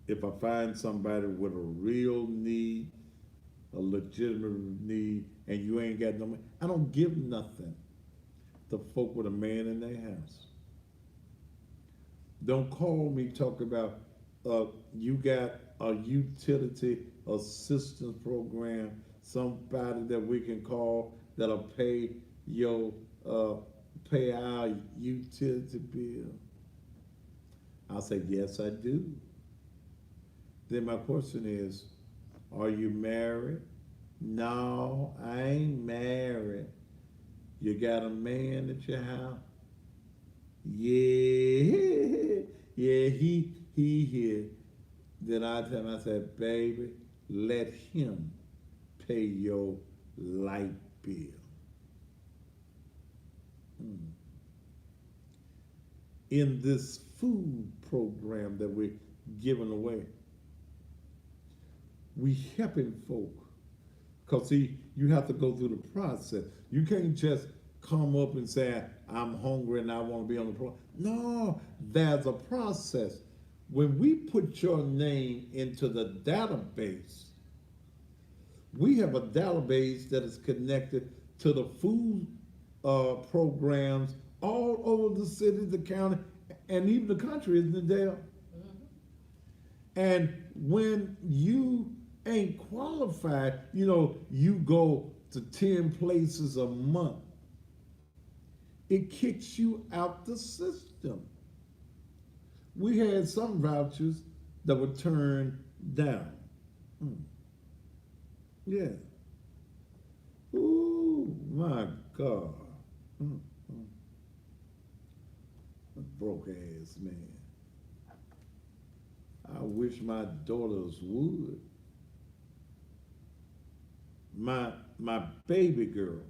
Speaker 1: If I find somebody with a real need, a legitimate need, and you ain't got no money, I don't give nothing to folk with a man in their house. Don't call me talk about you got a utility assistance program, somebody that we can call that'll pay our utility bill. I'll say, yes, I do. Then my question is, are you married? No, I ain't married. You got a man at your house? Yeah, yeah, he here. Then I tell him, I said, baby, let him pay your light bill. In this food program that we're giving away, we helping folk. Because see, you have to go through the process. You can't just come up and say, I'm hungry and I want to be on the program. No, there's a process. When we put your name into the database, we have a database that is connected to the food programs all over the city, the county, and even the country, isn't it, Dale? And when you ain't qualified, you go to 10 places a month, it kicks you out the system. We had some vouchers that were turned down. Yeah. Ooh, my God. A broke ass man. I wish my daughters would. My baby girl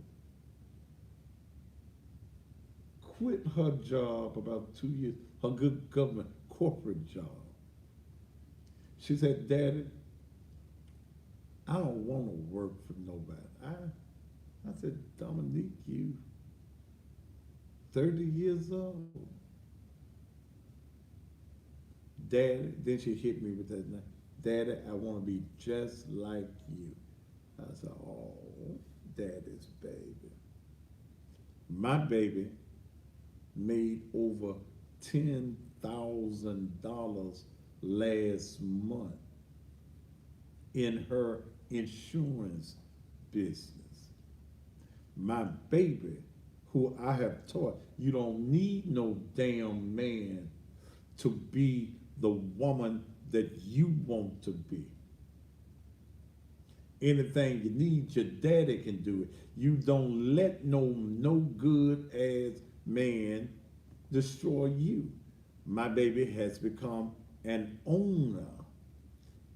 Speaker 1: quit her job about 2 years, her good government corporate job. She said, Daddy, I don't want to work for nobody. I said, Dominique, you 30 years old. Daddy, then she hit me with that. Daddy, I want to be just like you. I said, oh, daddy's baby. My baby made over $10,000 last month in her insurance business. My baby, who I have taught, you don't need no damn man to be the woman that you want to be. Anything you need, your daddy can do it. You don't let no good ass man destroy you. My baby has become an owner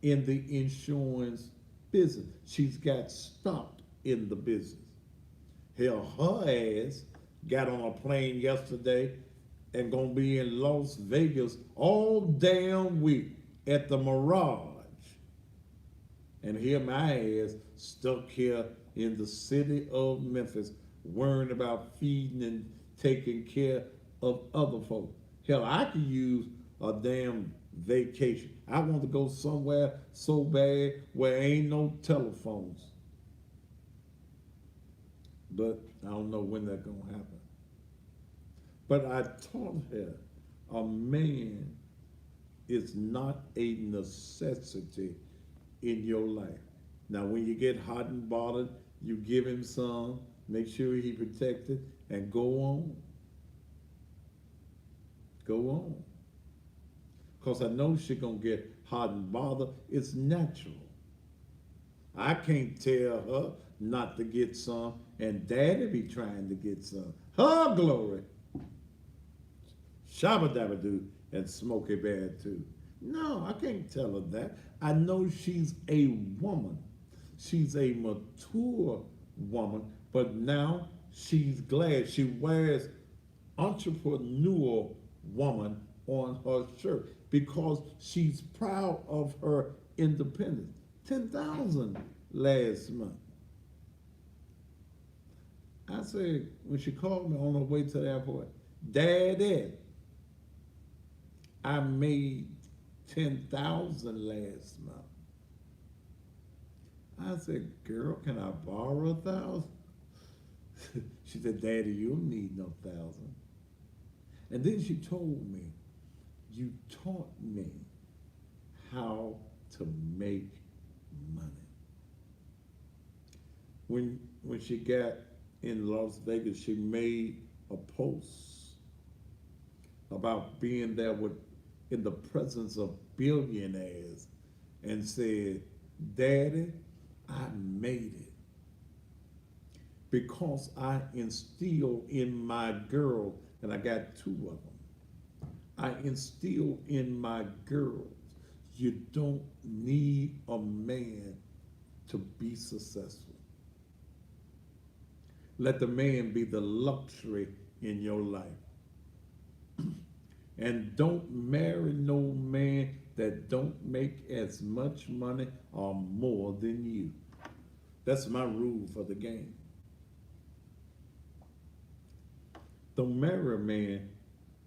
Speaker 1: in the insurance business. She's got stock in the business. Hell, her ass got on a plane yesterday and gonna be in Las Vegas all damn week at the Mirage. And here my ass stuck here in the city of Memphis, worrying about feeding and taking care of other folks. Hell, I could use a damn vacation. I want to go somewhere so bad where ain't no telephones. But I don't know when that's gonna happen. But I taught her a man is not a necessity in your life. Now, when you get hot and bothered, you give him some, make sure he protected, and go on. Go on. Because I know she's going to get hot and bothered. It's natural. I can't tell her not to get some, and daddy be trying to get some. Her glory. Shabba dabba doo and Smokey Bear too. No, I can't tell her that. I know she's a woman. She's a mature woman, but now she's glad. She wears entrepreneur woman on her shirt because she's proud of her independence. 10,000 last month. I said, when she called me on her way to the airport, Daddy, I made 10,000 last month. I said, girl, can I borrow 1,000? She said, Daddy, you don't need no 1,000. And then she told me, you taught me how to make money. When she got in Las Vegas, she made a post about being there in the presence of billionaires and said, Daddy, I made it because I instilled in my girl, and I got 2 of them. I instilled in my girls, you don't need a man to be successful. Let the man be the luxury in your life. And don't marry no man that don't make as much money or more than you. That's my rule for the game. Don't marry a man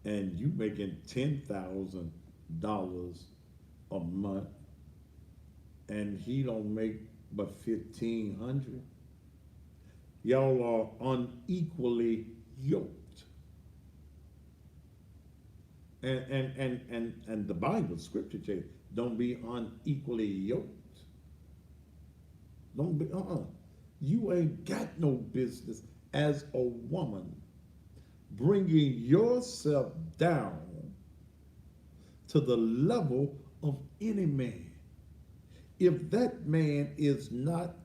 Speaker 1: and you making $10,000 a month and he don't make but 1,500. Y'all are unequally yoked. And the Bible, scripture says, don't be unequally yoked. Don't be, You ain't got no business as a woman bringing yourself down to the level of any man. If that man is not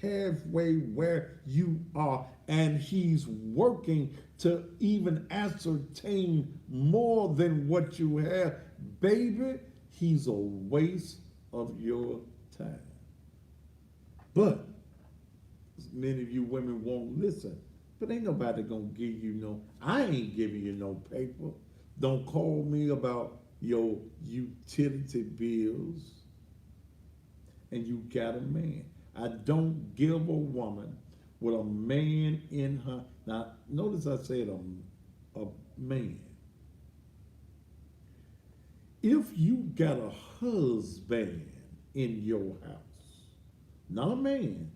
Speaker 1: halfway where you are and he's working to even ascertain more than what you have, baby, he's a waste of your time. But many of you women won't listen. But ain't nobody gonna give you no, I ain't giving you no paper. Don't call me about your utility bills and you got a man. I don't give a woman with a man in her. Now, notice I said a man. If you got a husband in your house, not a man,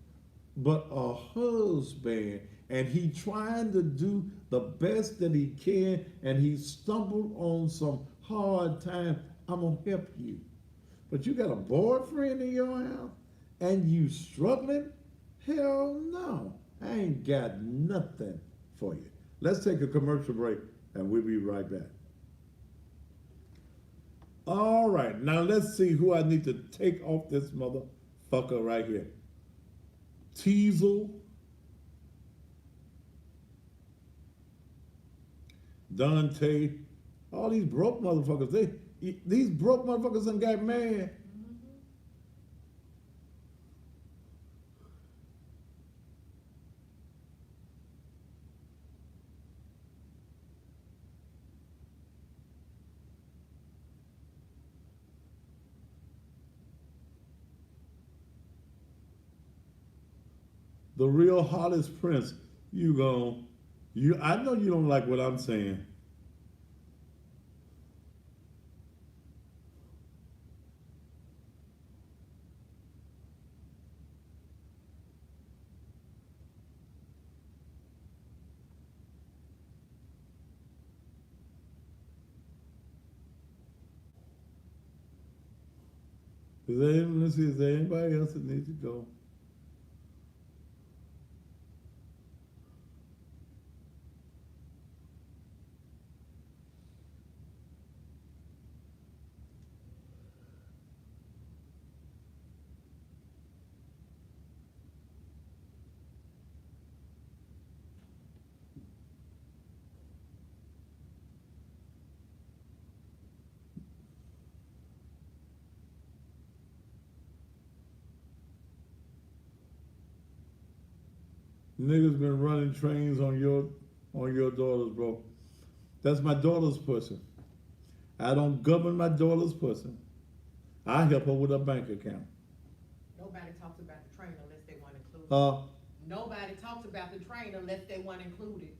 Speaker 1: but a husband, and he trying to do the best that he can, and he stumbled on some hard time, I'm gonna help you. But you got a boyfriend in your house, and you struggling? Hell no, I ain't got nothing for you. Let's take a commercial break, and we'll be right back. All right, now let's see who I need to take off this motherfucker right here. Teasel, Dante, all these broke motherfuckers. These broke motherfuckers done got mad. The real hottest prince. I know you don't like what I'm saying. Is there anybody else that needs to go? Niggas been running trains on your daughters, bro. That's my daughter's pussy. I don't govern my daughter's pussy. I help her with a bank account.
Speaker 2: Nobody talks about the train unless they want included.
Speaker 1: Uh,
Speaker 2: Nobody talks about the train unless they want included.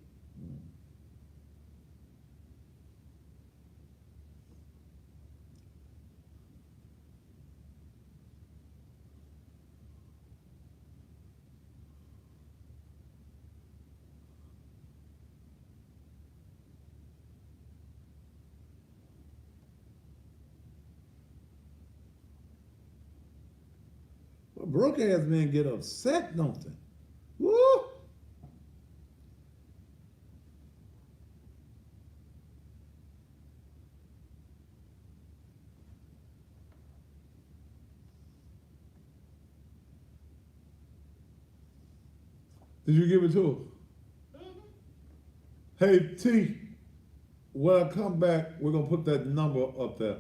Speaker 1: broke ass men get upset, don't they? Woo! Did you give it to her? Hey, T, when I come back, we're going to put that number up there.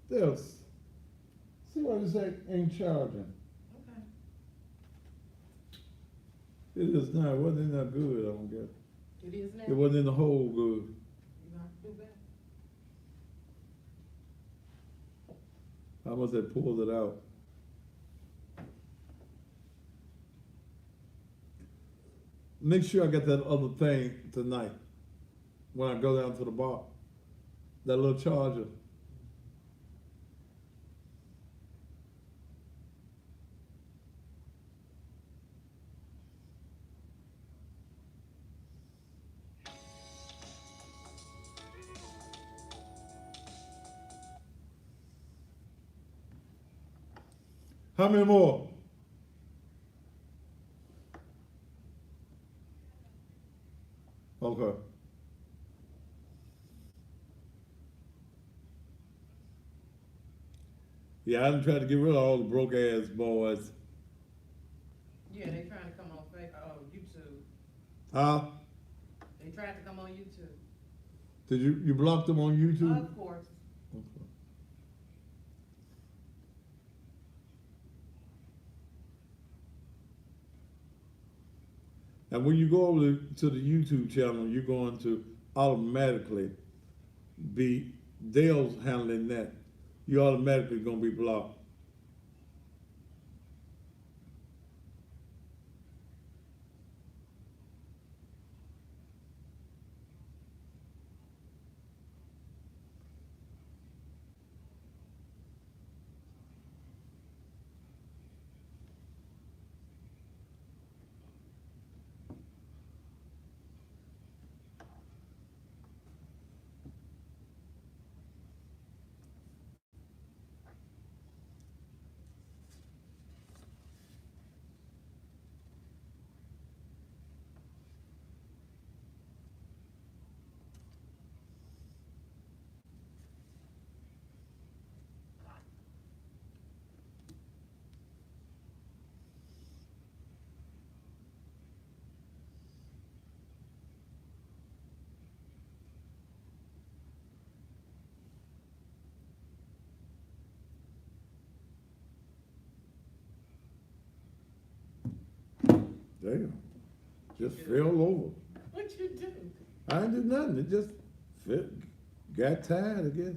Speaker 1: This. See what it say ain't charging.
Speaker 2: Okay.
Speaker 1: It is not. It wasn't in that good, I don't guess.
Speaker 2: It is now?
Speaker 1: It wasn't in the whole good.
Speaker 2: You gonna have to do better.
Speaker 1: How much they pulled it out? Make sure I get that other thing tonight when I go down to the bar. That little charger. How many more? Okay. Yeah, I done tried to get rid of all the broke ass boys.
Speaker 2: Yeah, they trying to come on YouTube.
Speaker 1: Huh?
Speaker 2: They tried to come on YouTube.
Speaker 1: Did you block them on YouTube?
Speaker 2: Of course.
Speaker 1: Okay. And when you go over to the YouTube channel, you're going to automatically be, Dale's handling that. You automatically gonna be blocked. Damn. Just fell over.
Speaker 2: What you do?
Speaker 1: I didn't do nothing. It just got tired, I guess.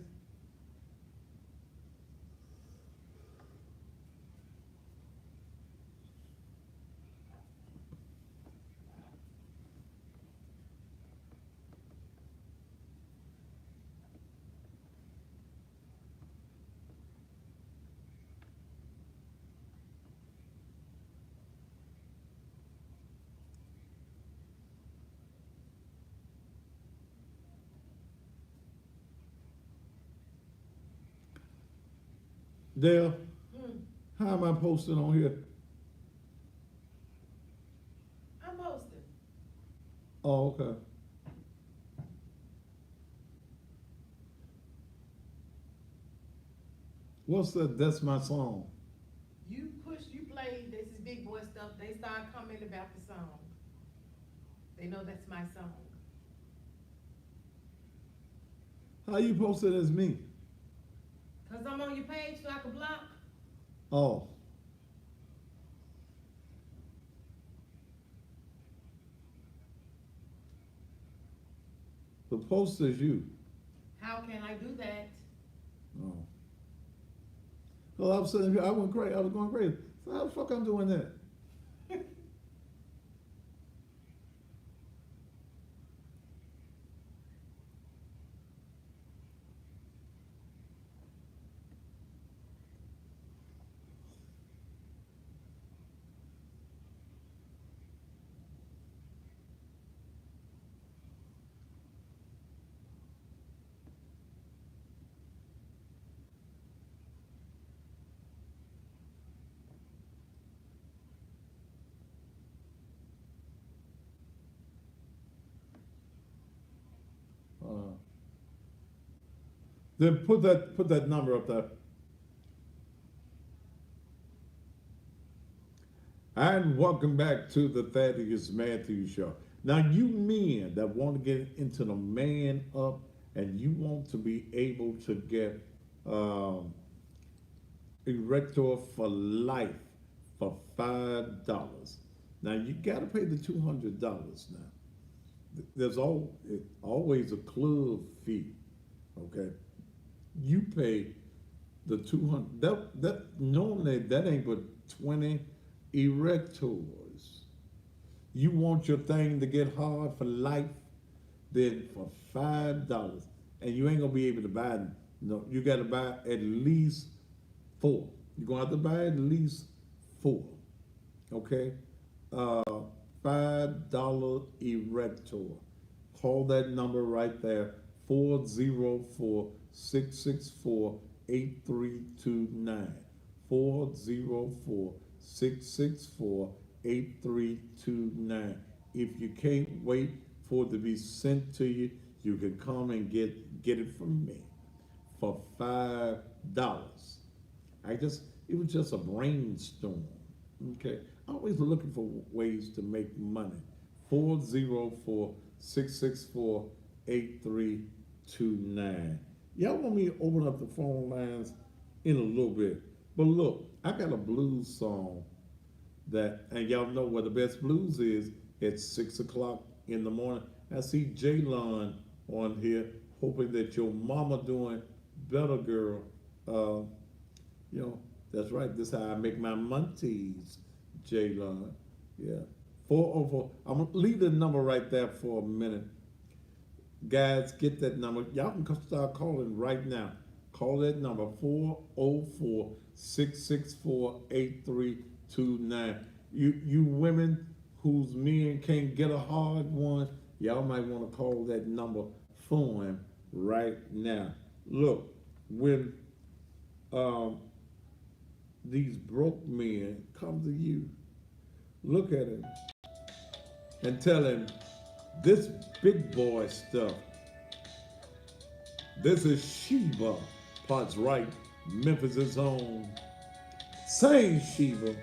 Speaker 1: Dale, how am I posting on here?
Speaker 2: I'm posting.
Speaker 1: Oh, okay. What's that? That's my song.
Speaker 2: You played this is big boy stuff. They start commenting about the song. They know that's my song.
Speaker 1: How you posted as me?
Speaker 2: Cause I'm on your page so I can block.
Speaker 1: Oh. The post is you.
Speaker 2: How can I do that?
Speaker 1: Oh. Well, I was sitting here, I went crazy. I was going crazy. So how the fuck I'm doing that? Then put that number up there. And welcome back to the Thaddeus Matthews Show. Now, you men that want to get into the man up and you want to be able to get Um, Erector for life for $5. Now you got to pay the $200 now. There's always a club fee. Okay, you pay the 200. That normally that ain't but 20 erectors. You want your thing to get hard for life, then for $5, and you ain't gonna be able to buy. No, you got to buy at least four. You're gonna have to buy at least four. Okay, uh, $5 erector. Call that number right there, 404-664-8329. 404-664-8329. If you can't wait for it to be sent to you, you can come and get it from me for $5. It was just a brainstorm. Okay, always looking for ways to make money. 404-664-8329. Y'all want me to open up the phone lines in a little bit, but look, I got a blues song and y'all know what the best blues is at 6 o'clock in the morning. I see Jaylon on here, hoping that your mama doing better, girl. Uh, you know, that's right. This is how I make my munties, Jaylon. Yeah. 404. I'm gonna leave the number right there for a minute. Guys, get that number. Y'all can start calling right now. Call that number, 404-664-8329. You women whose men can't get a hard one, y'all might want to call that number for him right now. Look, when um, these broke men come to you, look at him and tell him, this big boy stuff, this is Sheba, parts right, Memphis' own. Sing, Sheba.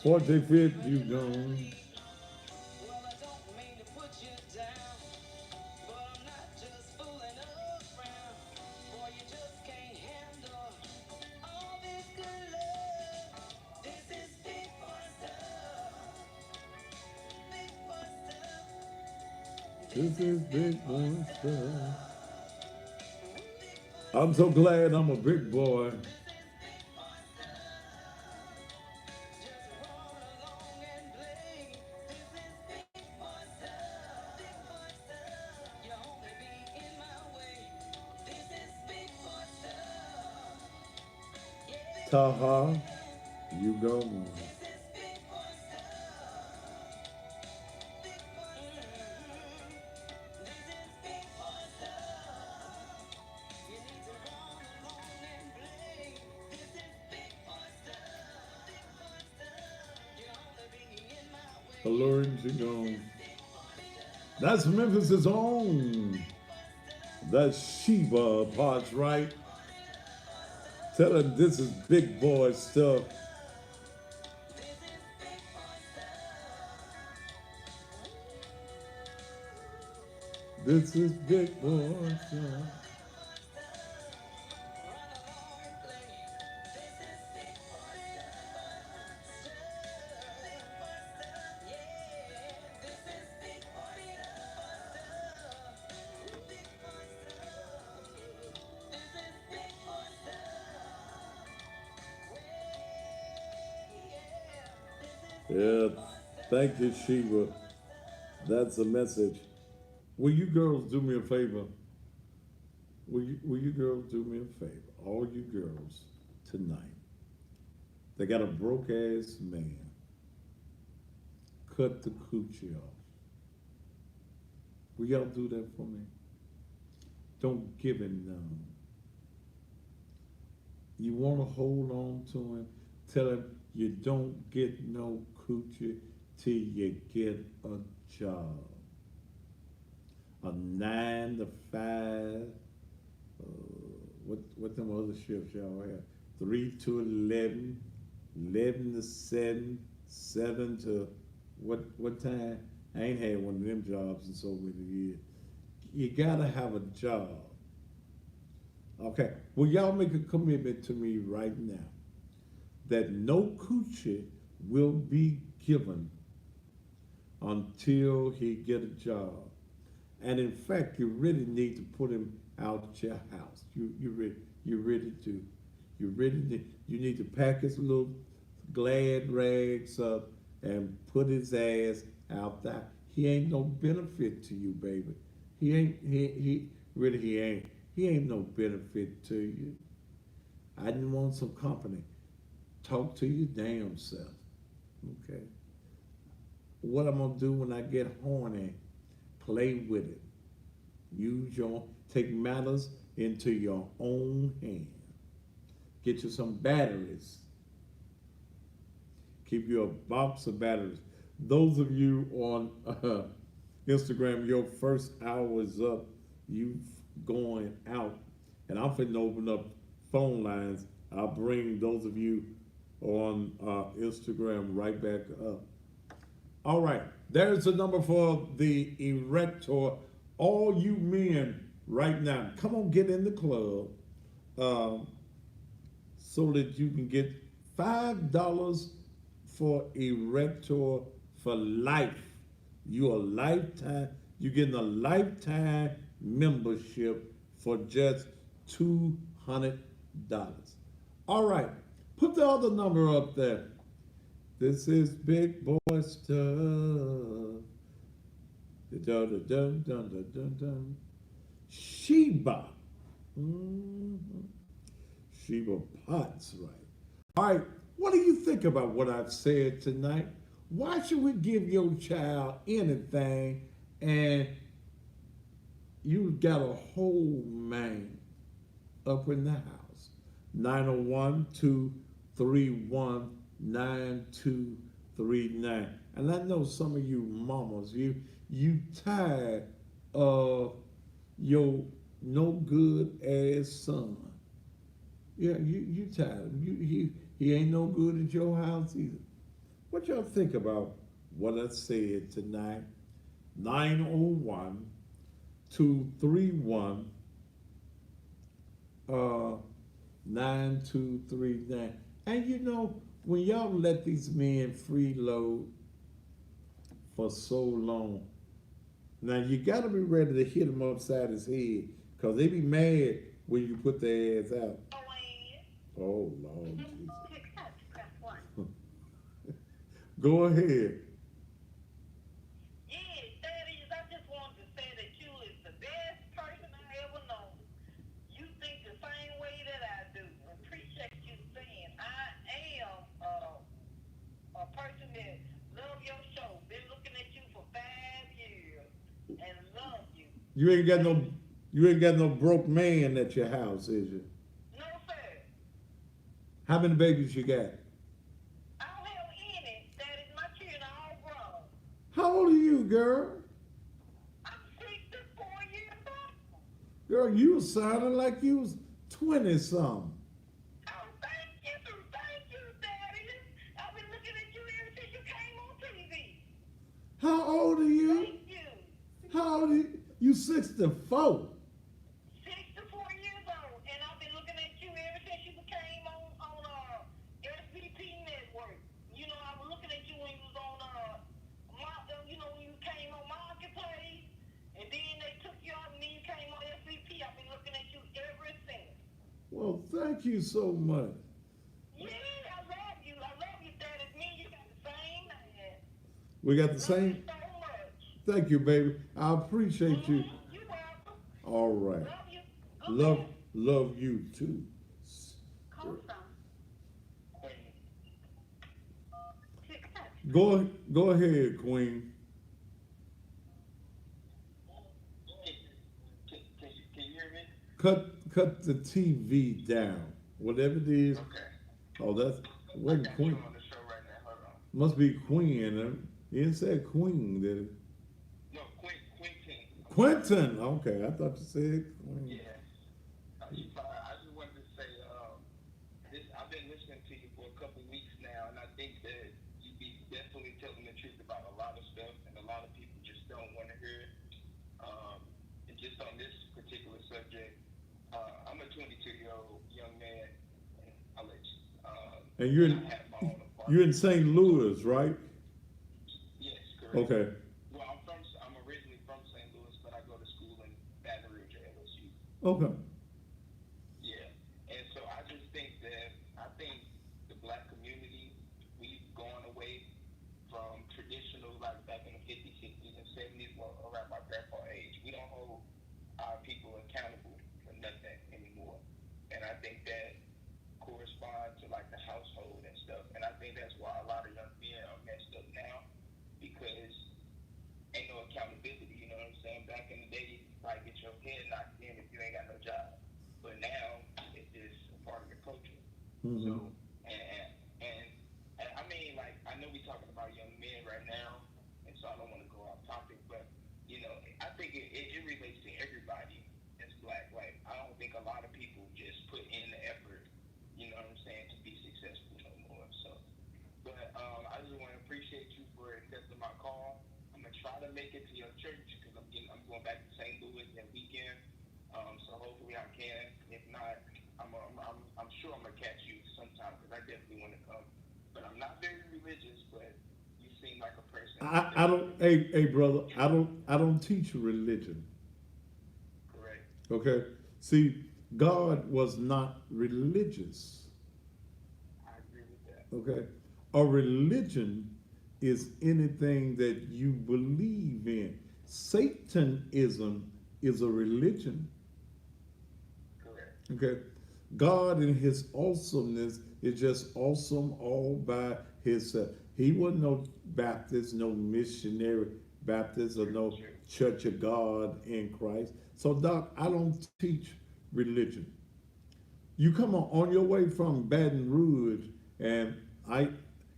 Speaker 1: What they fit you gone. This is big boy stuff. I'm so glad I'm a big boy. Taha, you go. Alluring to go. That's Memphis's own. That's Sheba parts right. Tell him this is big boy stuff. This is big boy stuff. Yeah, thank you, Sheba. That's a message. Will you girls do me a favor? Will you girls do me a favor? All you girls tonight. They got a broke ass man. Cut the coochie off. Will y'all do that for me? Don't give him none. You want to hold on to him? Tell him you don't get no coochie till you get a job. A 9 to 5. What them other shifts y'all have? 3 to 11, 11 to 7, 7 to what time? I ain't had one of them jobs in so many years. You gotta have a job. Okay, well y'all make a commitment to me right now that no coochie will be given until he get a job. And in fact, you really need to put him out your house. You ready to. You need to pack his little glad rags up and put his ass out there. He ain't no benefit to you, baby. He ain't. He ain't no benefit to you. I didn't want some company. Talk to your damn self. Okay. What I'm gonna do when I get horny, play with it. Take matters into your own hand. Get you some batteries. Keep you a box of batteries. Those of you on Instagram, your first hour is up. You going out, and I'm finna open up phone lines. I'll bring those of you on Instagram right back up. All right, there's the number for the erector. All you men right now, come on, get in the club so that you can get $5 for erector for life. You're getting a lifetime membership for just $200. All right, put the other number up there. This is big boy stuff. Dun, dun, dun, dun, dun, dun. Sheba. Sheba Potts, right. All right, what do you think about what I've said tonight? Why should we give your child anything and you got a whole man up in the house? 901-231-9239. And I know some of you mamas, you tired of your no good ass son. Yeah, you tired. He ain't no good at your house either. What y'all think about what I said tonight? 901-231-9239. And you know, when y'all let these men freeload for so long, now you got to be ready to hit him upside his head, because they be mad when you put the ads out?
Speaker 3: When
Speaker 1: Oh Lord Jesus.
Speaker 3: to accept, press 1.
Speaker 1: Go ahead.
Speaker 3: Yeah, that is, I just wanted to say that you is the best person I ever known. You think the same way that I do. Appreciate you saying I am a person that love your show. Been looking at you for 5 years and love you.
Speaker 1: You ain't got no
Speaker 3: Thank you.
Speaker 1: you ain't got no broke man at your house, is you?
Speaker 3: No, sir.
Speaker 1: How many babies you got?
Speaker 3: I don't have any. That is my children are all grown.
Speaker 1: How old are you, girl?
Speaker 3: I'm 64 years old.
Speaker 1: Girl, you was sounding like you was 20 something.
Speaker 3: Oh, thank you, Daddy. I've been looking at you ever since you came on TV.
Speaker 1: How old are you?
Speaker 3: Thank you.
Speaker 1: How old are you? You 64.
Speaker 3: 64 years old, and I've been looking at you ever since you came on SVP Network. You know, I was looking at you when you was on when you came on Marketplace, and then they took you out, and then you came on SVP. I've been looking at you ever since.
Speaker 1: Well, thank you so much.
Speaker 3: Yeah, I love you. I love you, Daddy. Me, you got the same man.
Speaker 1: We got the
Speaker 3: Love you
Speaker 1: same.
Speaker 3: so much.
Speaker 1: Thank you, baby. I appreciate you.
Speaker 3: You're welcome.
Speaker 1: All right.
Speaker 3: Love you. Good
Speaker 1: Love
Speaker 3: man.
Speaker 1: love you too.
Speaker 3: Call some. To accept.
Speaker 1: Go ahead, Queen.
Speaker 4: Can you hear me?
Speaker 1: Cut the TV down. Whatever it is.
Speaker 4: Okay.
Speaker 1: Oh, that's
Speaker 4: I
Speaker 1: wasn't
Speaker 4: got
Speaker 1: Queen.
Speaker 4: you on the show right now. Hold on.
Speaker 1: Must be Queen. You didn't say Queen, did it?
Speaker 4: No, Quentin.
Speaker 1: Quentin. Okay, I thought you said Queen.
Speaker 4: Yeah. You fine. I just wanted to say, I've been listening to you for a couple weeks now, and I think that you be definitely telling the truth about a lot of stuff, and a lot of people just don't want to hear it. And just on this particular subject, I'm a 22-year-old young man in college.
Speaker 1: And you're
Speaker 4: I have my own apartment.
Speaker 1: you're in St. Louis, right?
Speaker 4: Yes, correct.
Speaker 1: Okay.
Speaker 4: Well, I'm originally from St. Louis, but I go to school in Baton Rouge at LSU.
Speaker 1: Okay.
Speaker 4: Yeah, and so I just think the black community, we've gone away from traditional, like back in the 50s, 60s, and 70s, well, around my grandpa age. We don't hold our people accountable for nothing anymore, and I think that corresponds to like the household and stuff, and I think that's why a lot of young men are messed up now, because ain't no accountability, you know what I'm saying? Back in the day, you probably get your head knocked in if you ain't got no job. But now, it's just a part of the culture.
Speaker 1: Mhm.
Speaker 4: So, and I mean, like, I know we're talking about young men right now, and so I don't want to go off topic, but, you know, I think it relates to everybody that's black. Like, I don't think a lot of people just put in the effort, you know what I'm saying, to be successful no more. So, but I just want to appreciate you for accepting my call. I'm gonna try to make it to your church because I'm going back to St. Louis that weekend. So hopefully I can. If not, I'm sure I'm gonna catch you sometime because I definitely want to come. But I'm not very religious, but you seem like a person.
Speaker 1: I don't. Hey, brother. I don't teach religion.
Speaker 4: Correct.
Speaker 1: Okay. See, God was not religious.
Speaker 4: I agree with that.
Speaker 1: Okay. A religion is anything that you believe in. Satanism is a religion.
Speaker 4: Correct.
Speaker 1: Okay. God in his awesomeness is just awesome all by himself. He wasn't no Baptist, no missionary Baptist, or no Church of God in Christ. So, Doc, I don't teach religion. You come on your way from Baton Rouge, and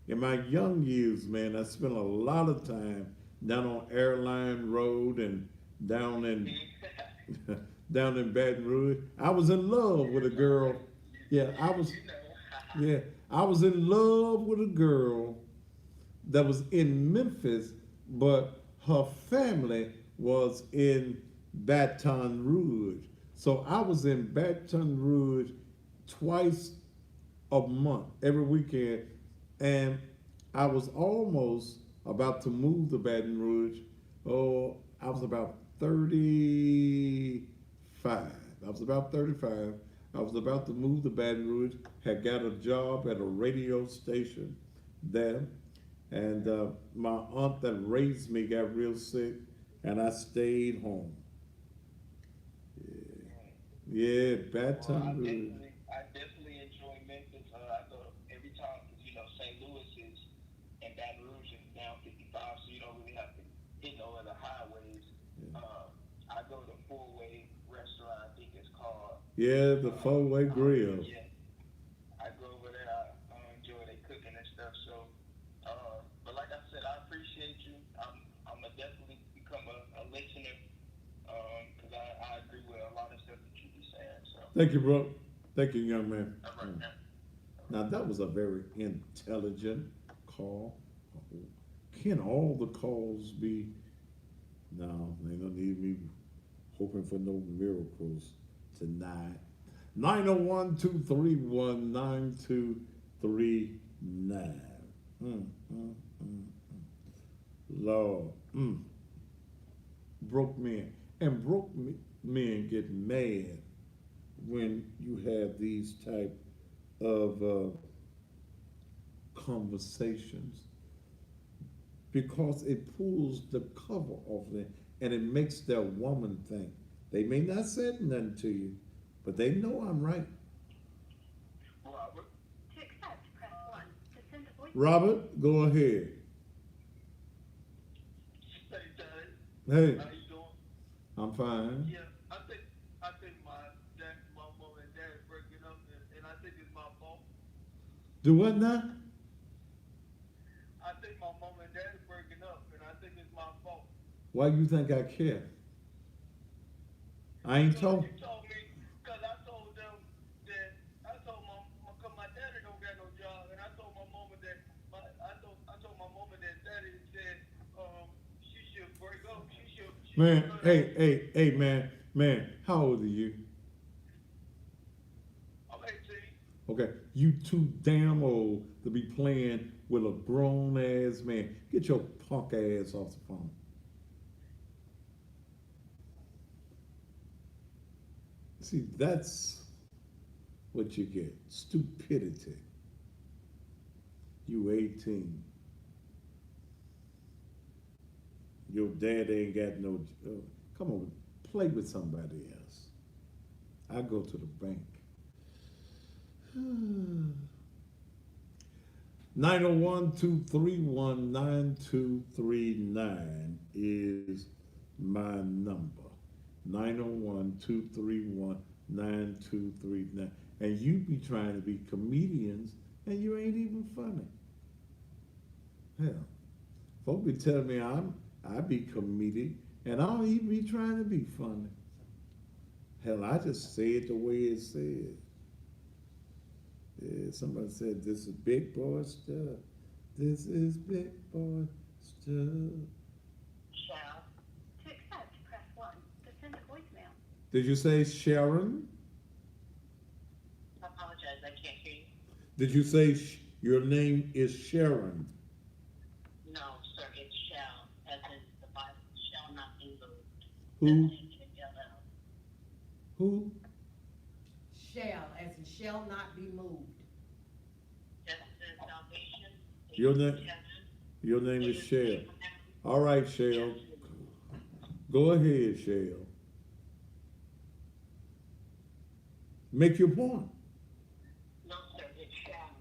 Speaker 1: in my young years, man, I spent a lot of time down on Airline Road and down in down in Baton Rouge. I was in love with a girl. Yeah, I was. Yeah, I was in love with a girl that was in Memphis, but her family was in Baton Rouge. So I was in Baton Rouge twice a month, every weekend, and I was almost about to move to Baton Rouge. Oh, I was about 35. I was about 35. I was about to move to Baton Rouge, had got a job at a radio station there. And my aunt that raised me got real sick, and I stayed home. Yeah, Baton Rouge.
Speaker 4: I definitely enjoy Memphis. I go every time because St. Louis is and Baton Rouge is down 55, so you don't really have to hit no other highways. I go to Four-Way Restaurant, I think it's called.
Speaker 1: Yeah, the four-way grill.
Speaker 4: Yeah, I go over there. I enjoy their cooking and stuff. So, but like I said, I appreciate you. I'm gonna definitely become a listener because I agree with a lot of stuff that you be saying. So.
Speaker 1: Thank you, bro. Thank you, young man.
Speaker 4: All right, man.
Speaker 1: Now, that was a very intelligent call. Can all the calls be? No, they don't need me hoping for no miracles tonight. 901-231-9239. Lord. Broke men. And men get mad when you have these type of conversations, because it pulls the cover off them and it makes their woman think. They may not say nothing to you, but they know I'm right.
Speaker 4: Robert.
Speaker 3: To accept, press 1. To send a voice.
Speaker 1: Robert, go ahead.
Speaker 4: Hey, Daddy.
Speaker 1: Hey,
Speaker 4: How you doing?
Speaker 1: I'm fine.
Speaker 4: Yeah, I think my mom and dad is breaking up, and I think it's my fault.
Speaker 1: Do what now?
Speaker 4: I think my mom and dad is breaking up, and I think it's my fault.
Speaker 1: Why you think I care? I ain't told.
Speaker 4: You told me, because I told them that I told cause my daddy don't got no job, and I told my mama that I told my mama that daddy said she should break up. She should.
Speaker 1: Man, hey, man, how old are you?
Speaker 4: I'm 18.
Speaker 1: Okay, you too damn old to be playing with a grown ass man. Get your punk ass off the phone. See, that's what you get. Stupidity. You 18. Your dad ain't got no. Come on, play with somebody else. I go to the bank. 901-231-9239 is my number. 901-231-9239. And you be trying to be comedians and you ain't even funny. Hell, folks be telling me I be comedic and I don't even be trying to be funny. Hell, I just say it the way it's said. Yeah, somebody said this is big boy stuff. This is big boy stuff.
Speaker 3: Shall. To accept, press 1. To send a voicemail.
Speaker 1: Did you say Sharon?
Speaker 3: I apologize, I can't hear you.
Speaker 1: Did you say your name is Sharon?
Speaker 3: No, sir, it's shall, as in the Bible shall not be moved.
Speaker 1: Who?
Speaker 3: S-H-A-L-L.
Speaker 1: Who?
Speaker 2: Shall, as in shall not be moved.
Speaker 3: Just the salvation.
Speaker 1: Your name is Shell. All right, Shell. Go ahead, Shell. Make your point.
Speaker 3: No, sir, it's shall.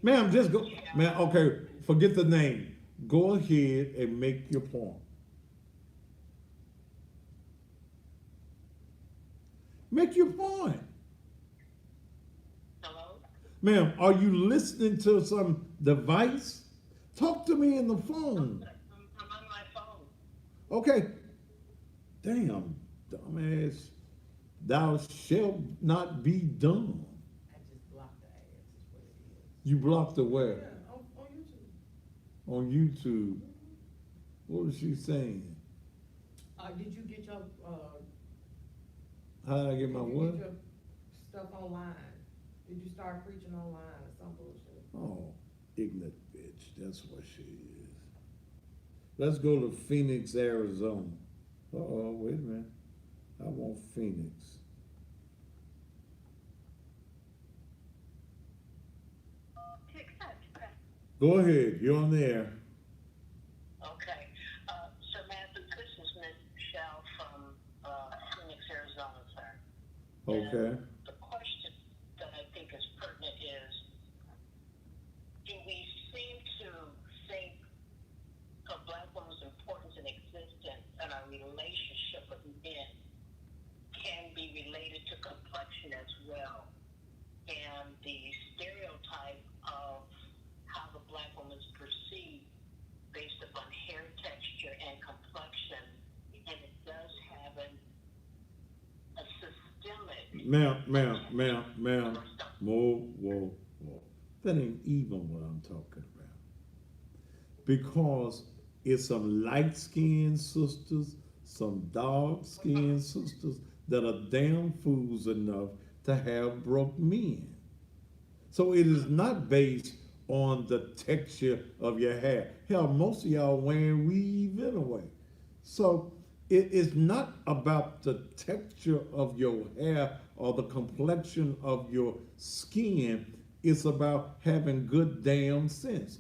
Speaker 1: Ma'am, just go. Man, okay, forget the name. Go ahead and make your point. Make your point.
Speaker 3: Hello?
Speaker 1: Ma'am, are you listening to some device? Talk to me in the phone.
Speaker 3: I'm on my phone.
Speaker 1: Okay. Damn, dumbass. Thou shalt not be dumb.
Speaker 2: I just blocked the ass, is what it is.
Speaker 1: You blocked the
Speaker 2: Yeah,
Speaker 1: where?
Speaker 2: on YouTube.
Speaker 1: On YouTube. What was she saying?
Speaker 2: Did you get your,
Speaker 1: How did I get my
Speaker 2: did you
Speaker 1: what?
Speaker 2: get your stuff online? Did you start preaching online or some bullshit?
Speaker 1: Oh, ignorant bitch. That's what she is. Let's go to Phoenix, Arizona. Uh-oh, wait a minute. I want Phoenix. Go ahead. You're on there.
Speaker 3: Okay. Sir Matthew, this is Miss Michelle from Phoenix, Arizona, sir.
Speaker 1: Okay.
Speaker 3: And the question that I think is pertinent is, do we seem to think a black woman's importance and existence and our relationship with men can be related to complexion as well? And the stereotype of how the black woman's perceived based upon hair texture and complexion, and it does have a systemic.
Speaker 1: Ma'am. Whoa. That ain't even what I'm talking about. Because it's some light-skinned sisters, some dark-skinned sisters that are damn fools enough to have broke men. So it is not based on the texture of your hair. Hell, most of y'all wearing weave anyway. So it is not about the texture of your hair or the complexion of your skin. It's about having good damn sense.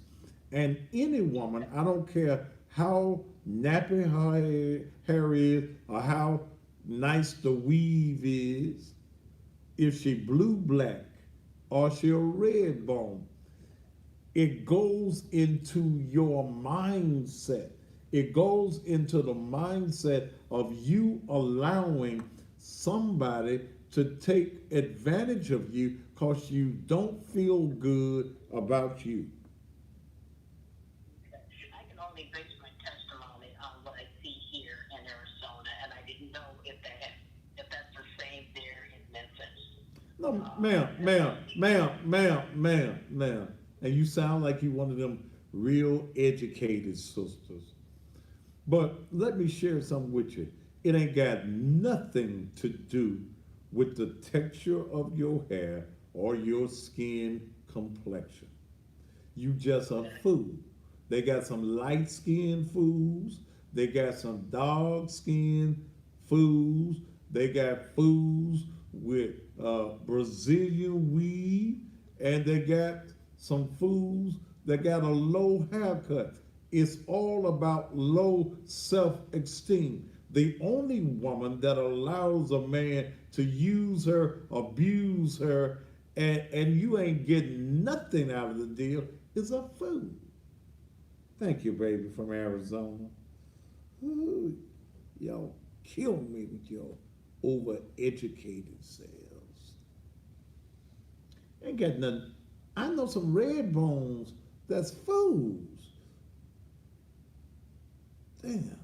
Speaker 1: And any woman, I don't care how nappy her hair is or how nice the weave is, if she blue black or she a red bone, it goes into your mindset. It goes into the mindset of you allowing somebody to take advantage of you because you don't feel good about you.
Speaker 3: I can only base my testimony on what I see here in Arizona, and I didn't know if that's the same there in Memphis.
Speaker 1: No, ma'am. And you sound like you one of them real educated sisters. But let me share something with you. It ain't got nothing to do with the texture of your hair or your skin complexion. You just a fool. They got some light-skinned fools. They got some dark-skinned fools. They got fools with Brazilian weave, and they got some fools that got a low haircut. It's all about low self-esteem. The only woman that allows a man to use her, abuse her, and you ain't getting nothing out of the deal is a fool. Thank you, baby, from Arizona. Ooh, y'all kill me with your overeducated selves. Ain't got nothing. I know some red bones that's fools. Damn.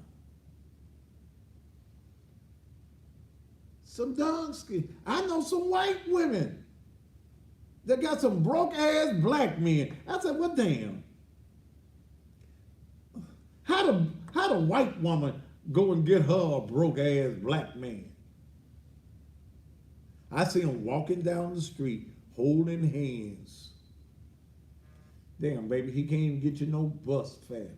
Speaker 1: Some dark skin. I know some white women that got some broke ass black men. I said, well, damn. How the white woman go and get her a broke ass black man? I see him walking down the street holding hands. Damn, baby, he can't even get you no bus fare.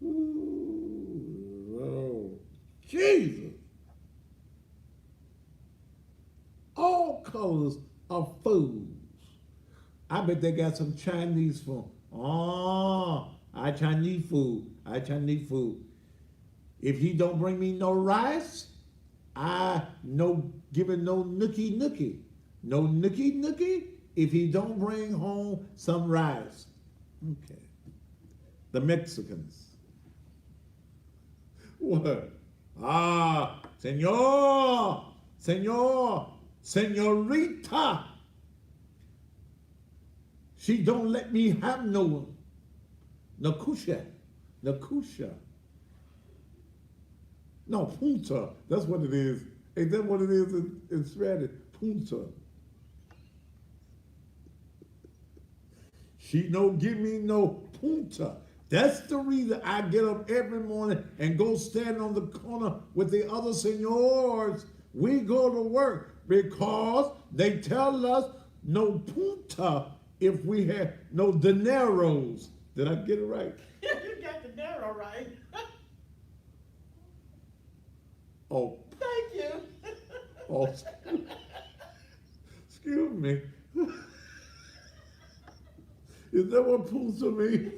Speaker 1: Ooh, oh, Jesus. All colors are fools. I bet they got some Chinese food. Oh, I Chinese food. If he don't bring me no rice, I no giving no nookie. No nookie if he don't bring home some rice. Okay. The Mexicans. What? Ah, senorita. She don't let me have no nakusha. No, punta. That's what it is. Ain't that what it is in Spanish? Punta. She don't give me no punta. That's the reason I get up every morning and go stand on the corner with the other senors. We go to work because they tell us no punta if we have no dineros. Did I get it right?
Speaker 2: You got the narrow right.
Speaker 1: Oh,
Speaker 2: Thank you.
Speaker 1: oh, excuse me. Is that what punta means?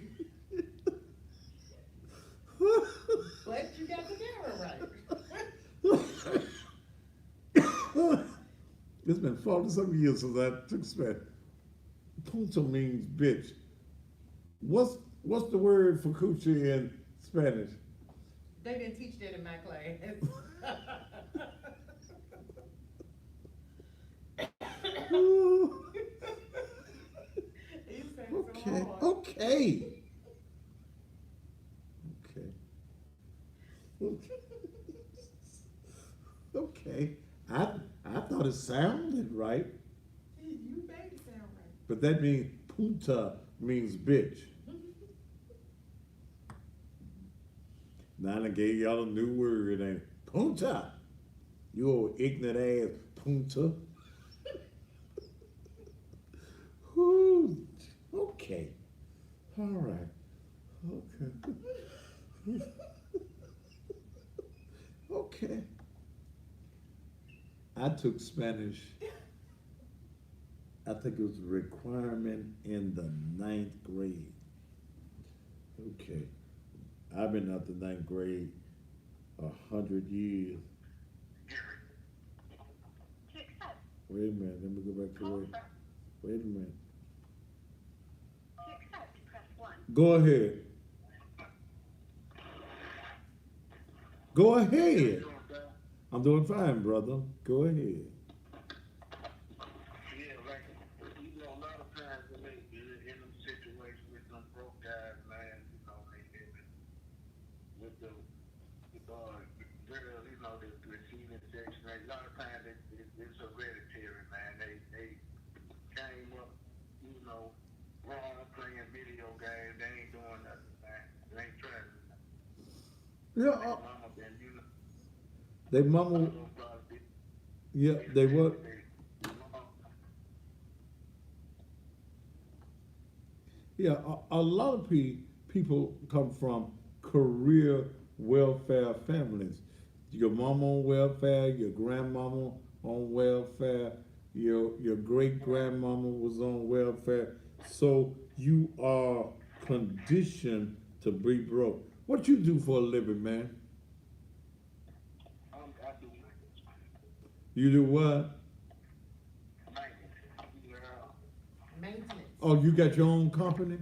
Speaker 2: But you got the mirror right.
Speaker 1: It's been 40-some years since I took Spanish. Punta means bitch. What's the word for coochie in Spanish?
Speaker 2: They didn't teach that in my class. You said so
Speaker 1: Okay,
Speaker 2: hard.
Speaker 1: okay. Okay. I thought it sounded right,
Speaker 2: You made it sound right.
Speaker 1: but that means punta means bitch. Now I gave y'all a new word, ain't it? Punta. You old ignorant ass punta. Whew. Okay. All right. Okay. Okay. I took Spanish. I think it was a requirement in the 9th grade. Okay. I've been out the 9th grade 100 years. Wait a minute, let me go back to wait a minute. Go ahead. Go ahead. I'm doing fine, brother. Go ahead.
Speaker 4: Yeah, like, you know, a lot of times when they in them situations with them broke guys, man, you know, they living with the girl, you know, the receiving sex, man. A lot of times it's hereditary, man. They came up, you know, wrong, playing video games. They ain't doing nothing, man. They ain't trying.
Speaker 1: Yeah.
Speaker 4: Mama been, you know,
Speaker 1: They mama. Yeah, they what? Yeah, a lot of people come from career welfare families. Your mama on welfare, your grandmama on welfare, your great grandmama was on welfare. So you are conditioned to be broke. What you do for a living, man?
Speaker 4: I do
Speaker 1: You do what?
Speaker 2: Maintenance.
Speaker 1: Oh, you got your own company?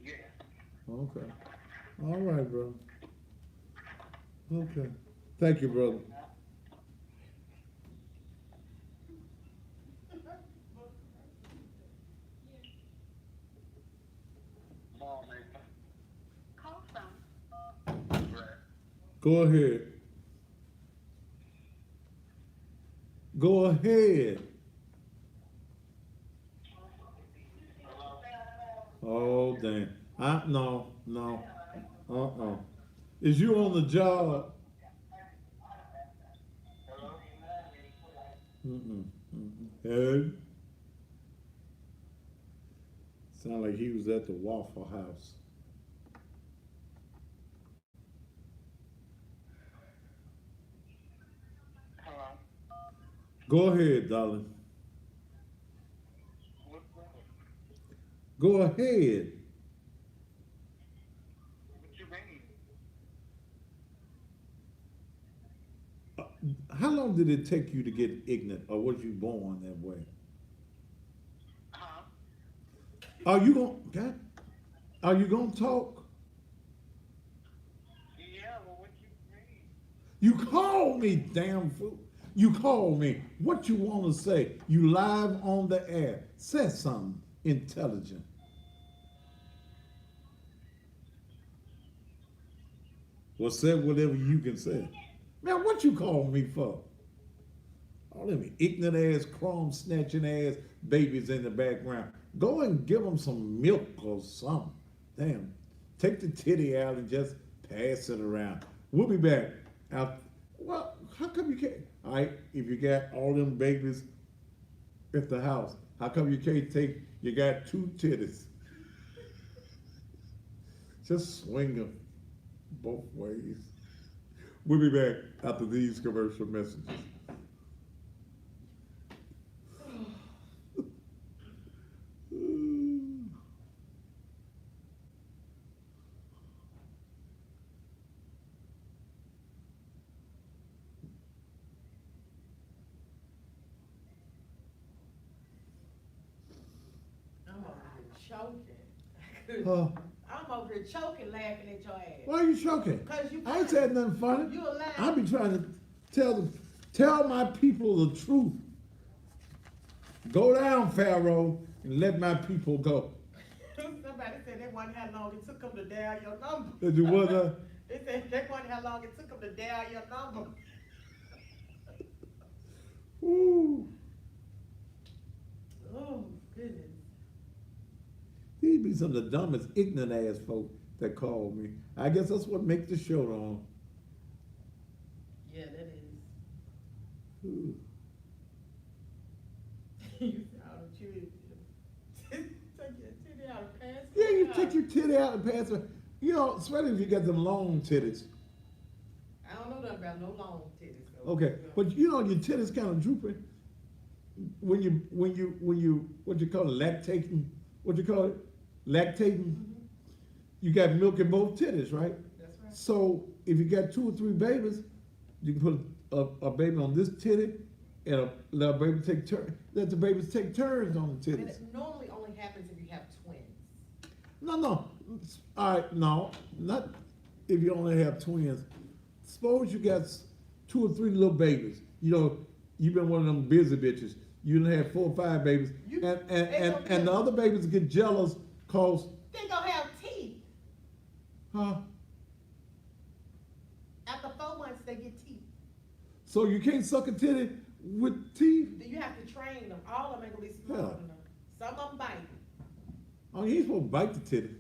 Speaker 4: yeah.
Speaker 1: Okay. All right, bro. Okay. Thank you, brother. Go ahead. Go ahead. Oh, damn. No. Is you on the job? Hey. Sound like he was at the Waffle House.
Speaker 4: Hello.
Speaker 1: Go ahead, darling.
Speaker 4: What's wrong?
Speaker 1: Go ahead.
Speaker 4: What you mean?
Speaker 1: How long did it take you to get ignorant, or was you born that way?
Speaker 4: Huh?
Speaker 1: Are you gonna talk?
Speaker 4: Yeah, well, what you mean?
Speaker 1: You called me, damn fool. You called me. What you want to say? You live on the air. Say something intelligent. Well, say whatever you can say. Man, what you calling me for? All them ignorant ass, crumb snatching ass babies in the background. Go and give them some milk or something. Damn. Take the titty out and just pass it around. We'll be back. Well, how come you can't? All right, if you got all them babies at the house, how come you can't you got 2 titties? Just swing them both ways. We'll be back after these commercial messages.
Speaker 2: choking.
Speaker 1: Huh?
Speaker 2: I'm over here choking, laughing at your ass.
Speaker 1: Why are you choking?
Speaker 2: Cause you.
Speaker 1: I ain't said nothing funny.
Speaker 2: You a liar.
Speaker 1: I be trying to tell my people the truth. Go down, Pharaoh, and let my people go.
Speaker 2: Somebody said they wondered how long it took them to dial your number.
Speaker 1: Did you what?
Speaker 2: They said they wondered how long it took them to dial your number.
Speaker 1: Ooh,
Speaker 2: Oh, goodness.
Speaker 1: these be some of the dumbest, ignorant ass folk that call me. I guess that's what makes the show on.
Speaker 2: Yeah, that is.
Speaker 1: Ooh.
Speaker 2: You out of chew. Take your titty out and pass it
Speaker 1: Yeah, you
Speaker 2: out.
Speaker 1: take your titty out and pass it. You know, especially if you got them long titties.
Speaker 2: I don't know nothing about no long titties. So.
Speaker 1: Okay, but you know your titties kind of drooping when you what you call it, lactating? What you call it? Lactating.
Speaker 2: Mhm.
Speaker 1: You got milk in both titties, right?
Speaker 2: That's right.
Speaker 1: So if you got 2 or 3 babies, you can put a baby on this titty and let a baby take turn. Let the babies take turns on the
Speaker 2: And
Speaker 1: titties.
Speaker 2: it normally only happens if you have twins.
Speaker 1: No. All right, no, not if you only have twins. Suppose you got 2 or 3 little babies. You know, you've been one of them busy bitches. You done had 4 or 5 babies, and the other babies get jealous cause,
Speaker 2: They gonna have teeth.
Speaker 1: huh?
Speaker 2: After 4 months, they get teeth.
Speaker 1: So you can't suck a titty with teeth?
Speaker 2: You have to train them. All of them ain't gonna be smaller
Speaker 1: Yeah.
Speaker 2: than them. Some of them bite.
Speaker 1: Oh, you ain't supposed to bite the titty.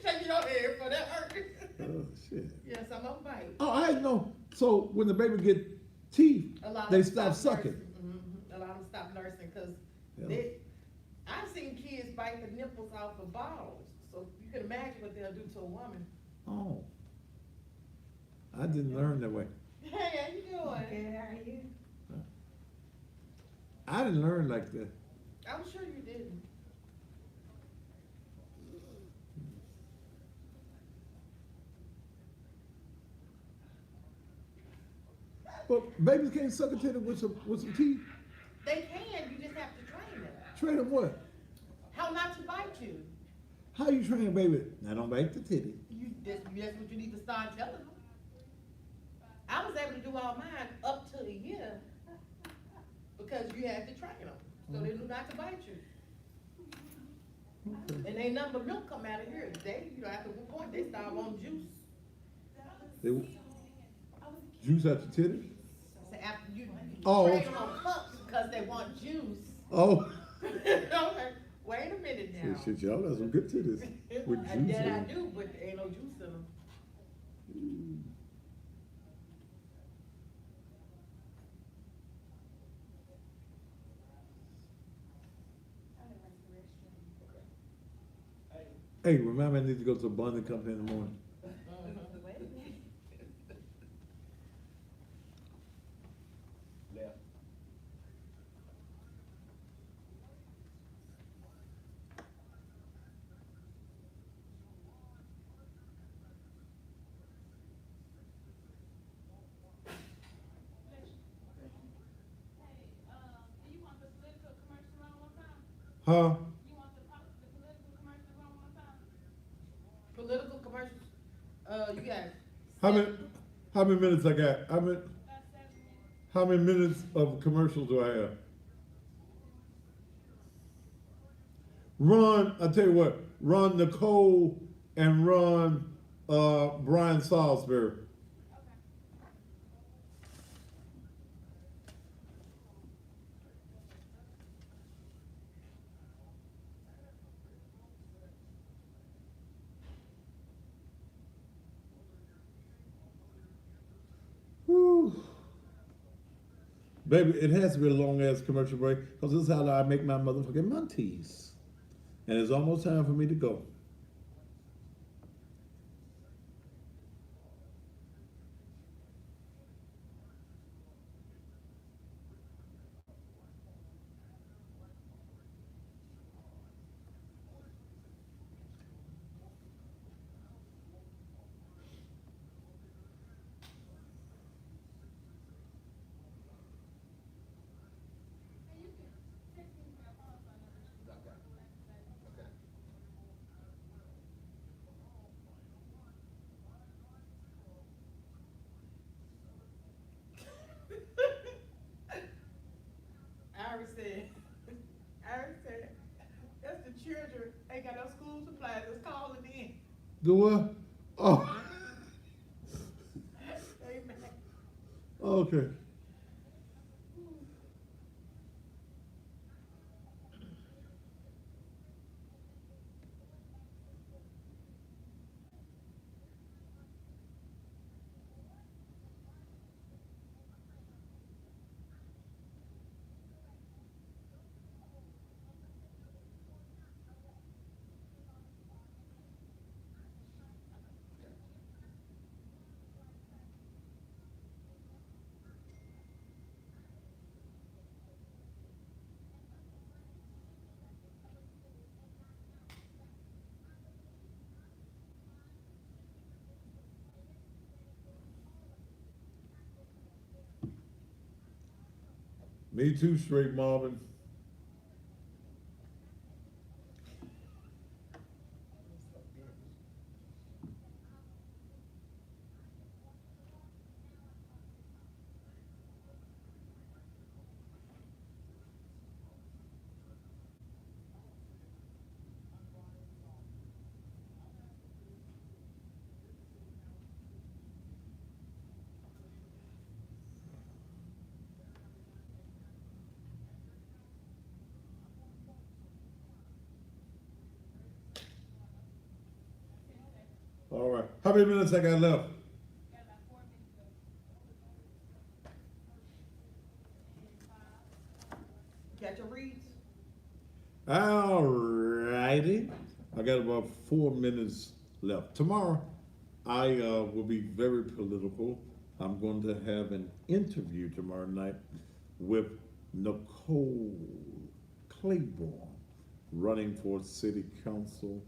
Speaker 2: Shaking your head for that hurt.
Speaker 1: Oh shit.
Speaker 2: Yeah, some of them bite.
Speaker 1: Oh, I didn't know. So when the baby get teeth,
Speaker 2: A lot of
Speaker 1: they
Speaker 2: them
Speaker 1: stop sucking.
Speaker 2: A lot of them stop nursing because
Speaker 1: Yeah.
Speaker 2: I've seen kids bite the nipples off of balls. So you can imagine what they'll do to a woman.
Speaker 1: Oh, I didn't learn that way.
Speaker 2: Hey, how you doing?
Speaker 5: Good, how are you?
Speaker 1: I didn't learn like that.
Speaker 2: I'm sure you didn't.
Speaker 1: But babies can't suck a titty with some teeth.
Speaker 2: They can, you just have to train them.
Speaker 1: Train them what?
Speaker 2: How not to bite you.
Speaker 1: How you train a baby? Now don't bite the titty.
Speaker 2: That's what you need to start telling them. I was able to do all mine up to a year because you had to train them, so they knew not to bite you.
Speaker 1: Okay.
Speaker 2: And ain't nothing but milk come out of here. They, after one point, they start wanting juice.
Speaker 1: They juice out the titty?
Speaker 2: So after you
Speaker 1: Oh.
Speaker 2: train them on cups because they want juice.
Speaker 1: Oh.
Speaker 2: I'm like, wait a minute now.
Speaker 1: Shit, y'all got some good titties with juice in
Speaker 2: That I
Speaker 1: them.
Speaker 2: do, but there ain't no juice in them.
Speaker 1: Hey, remember I need to go to a bonding company in the morning.
Speaker 5: Wait a minute.
Speaker 4: Left.
Speaker 6: Do you want the political commercial on one time?
Speaker 1: Huh?
Speaker 6: You want the political commercial on one time?
Speaker 2: Political commercials, you got.
Speaker 1: How many minutes I got?
Speaker 6: About 7 minutes.
Speaker 1: How many minutes of commercials do I have? Run, I tell you what, run Nicole and run Brian Salisbury.
Speaker 6: Okay.
Speaker 1: Whew. Baby, it has to be a long ass commercial break because this is how I make my motherfucking Montees. And it's almost time for me to go.
Speaker 6: And you can text me your phone so I know that you got
Speaker 2: school supplies is calling in.
Speaker 1: Do what? Oh,
Speaker 2: Amen.
Speaker 1: okay. Me too, straight Marvin. All right. How many minutes I got left?
Speaker 6: Got about 4 minutes left.
Speaker 2: Got your reads?
Speaker 1: All righty. I got about 4 minutes left. Tomorrow, I will be very political. I'm going to have an interview tomorrow night with Nicole Claiborne, running for city council,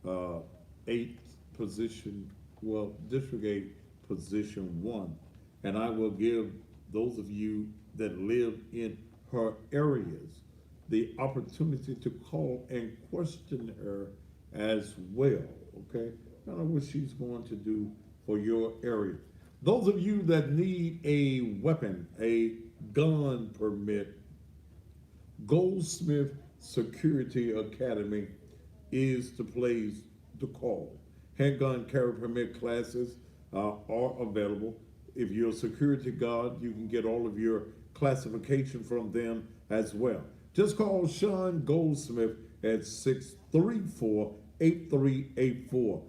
Speaker 1: 8th position, well, District 8, position 1. And I will give those of you that live in her areas the opportunity to call and question her as well, okay? I don't know what she's going to do for your area. Those of you that need a weapon, a gun permit, Goldsmith Security Academy is the place to call. Handgun carry permit classes are available. If you're a security guard, you can get all of your classification from them as well. Just call Sean Goldsmith at 634-8384.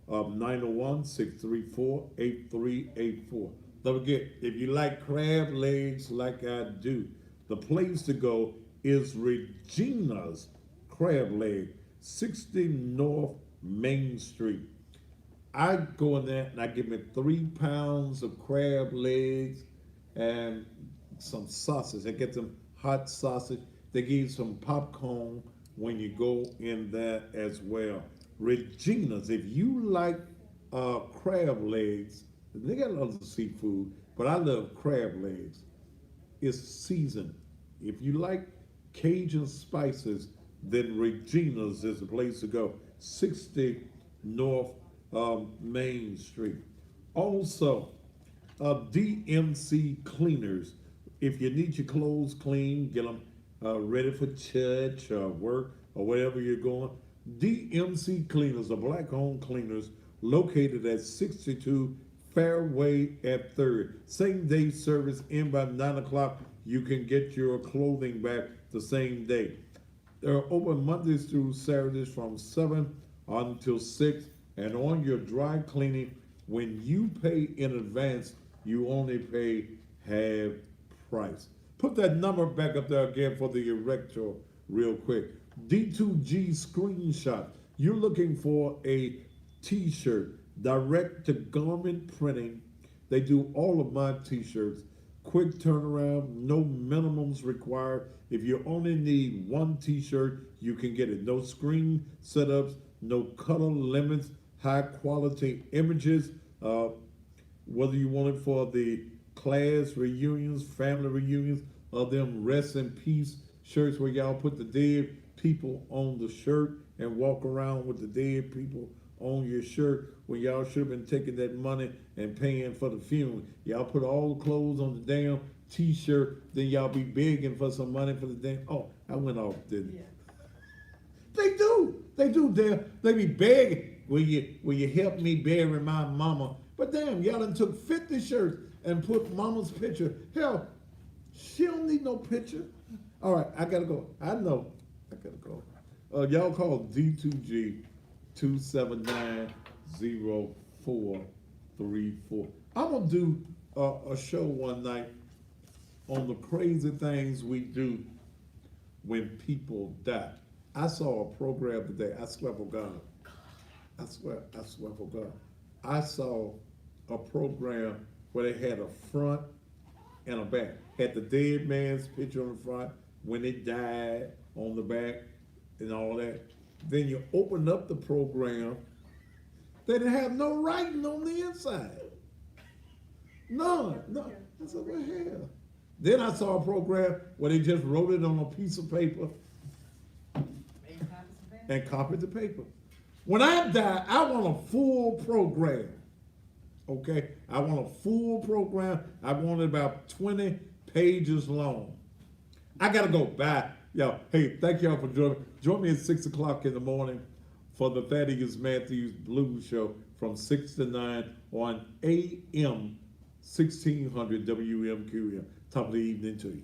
Speaker 1: 901-634-8384. Don't forget, if you like crab legs like I do, the place to go is Regina's Crab Leg, 60 North Main Street. I go in there and I give me 3 pounds of crab legs and some sausage. I get some hot sausage. They give you some popcorn when you go in there as well. Regina's, if you like crab legs, they got a lot of seafood, but I love crab legs. It's seasoned. If you like Cajun spices, then Regina's is the place to go. 60 North Main Street. Also, DMC Cleaners. If you need your clothes clean, get them ready for church or work or wherever you're going. DMC Cleaners are black-owned cleaners located at 62 Fairway at 3rd. Same-day service in by 9 o'clock. You can get your clothing back the same day. They're open Mondays through Saturdays from 7 until 6. And on your dry cleaning, when you pay in advance, you only pay half price. Put that number back up there again for the erector real quick. D2G Screenshot. You're looking for a t-shirt, direct to garment printing. They do all of my t-shirts. Quick turnaround, no minimums required. If you only need one t-shirt, you can get it. No screen setups, no color limits, high quality images. Whether you want it for the class reunions, family reunions, or them rest in peace shirts where y'all put the dead people on the shirt and walk around with the dead people on your shirt when y'all should have been taking that money and paying for the funeral. Y'all put all the clothes on the damn t-shirt, then y'all be begging for some money for the damn. Oh, I went off, didn't I?
Speaker 2: Yeah.
Speaker 1: They do. They do. They be begging, will you help me bury my mama? But damn, y'all done took 50 shirts and put mama's picture. Hell, she don't need no picture. All right, I gotta go. I know, I gotta go. Y'all call D2G 279-0434. I'm gonna do a show one night on the crazy things we do when people die. I saw a program today. I swear for God. I swear for God. I saw a program where they had a front and a back. Had the dead man's picture on the front, when they died on the back, and all that. Then you open up the program, they didn't have no writing on the inside. None. No. I said, what the hell? Then I saw a program where they just wrote it on a piece of paper and copied the paper. When I die, I want a full program. Okay? I want a full program. I want it about 20 pages long. I gotta go. Bye. Yo, hey, thank y'all for joining. Join me at 6 o'clock in the morning for the Thaddeus Matthews Blues Show from 6 to 9 on AM 1600 WMQM. Top of the evening to you.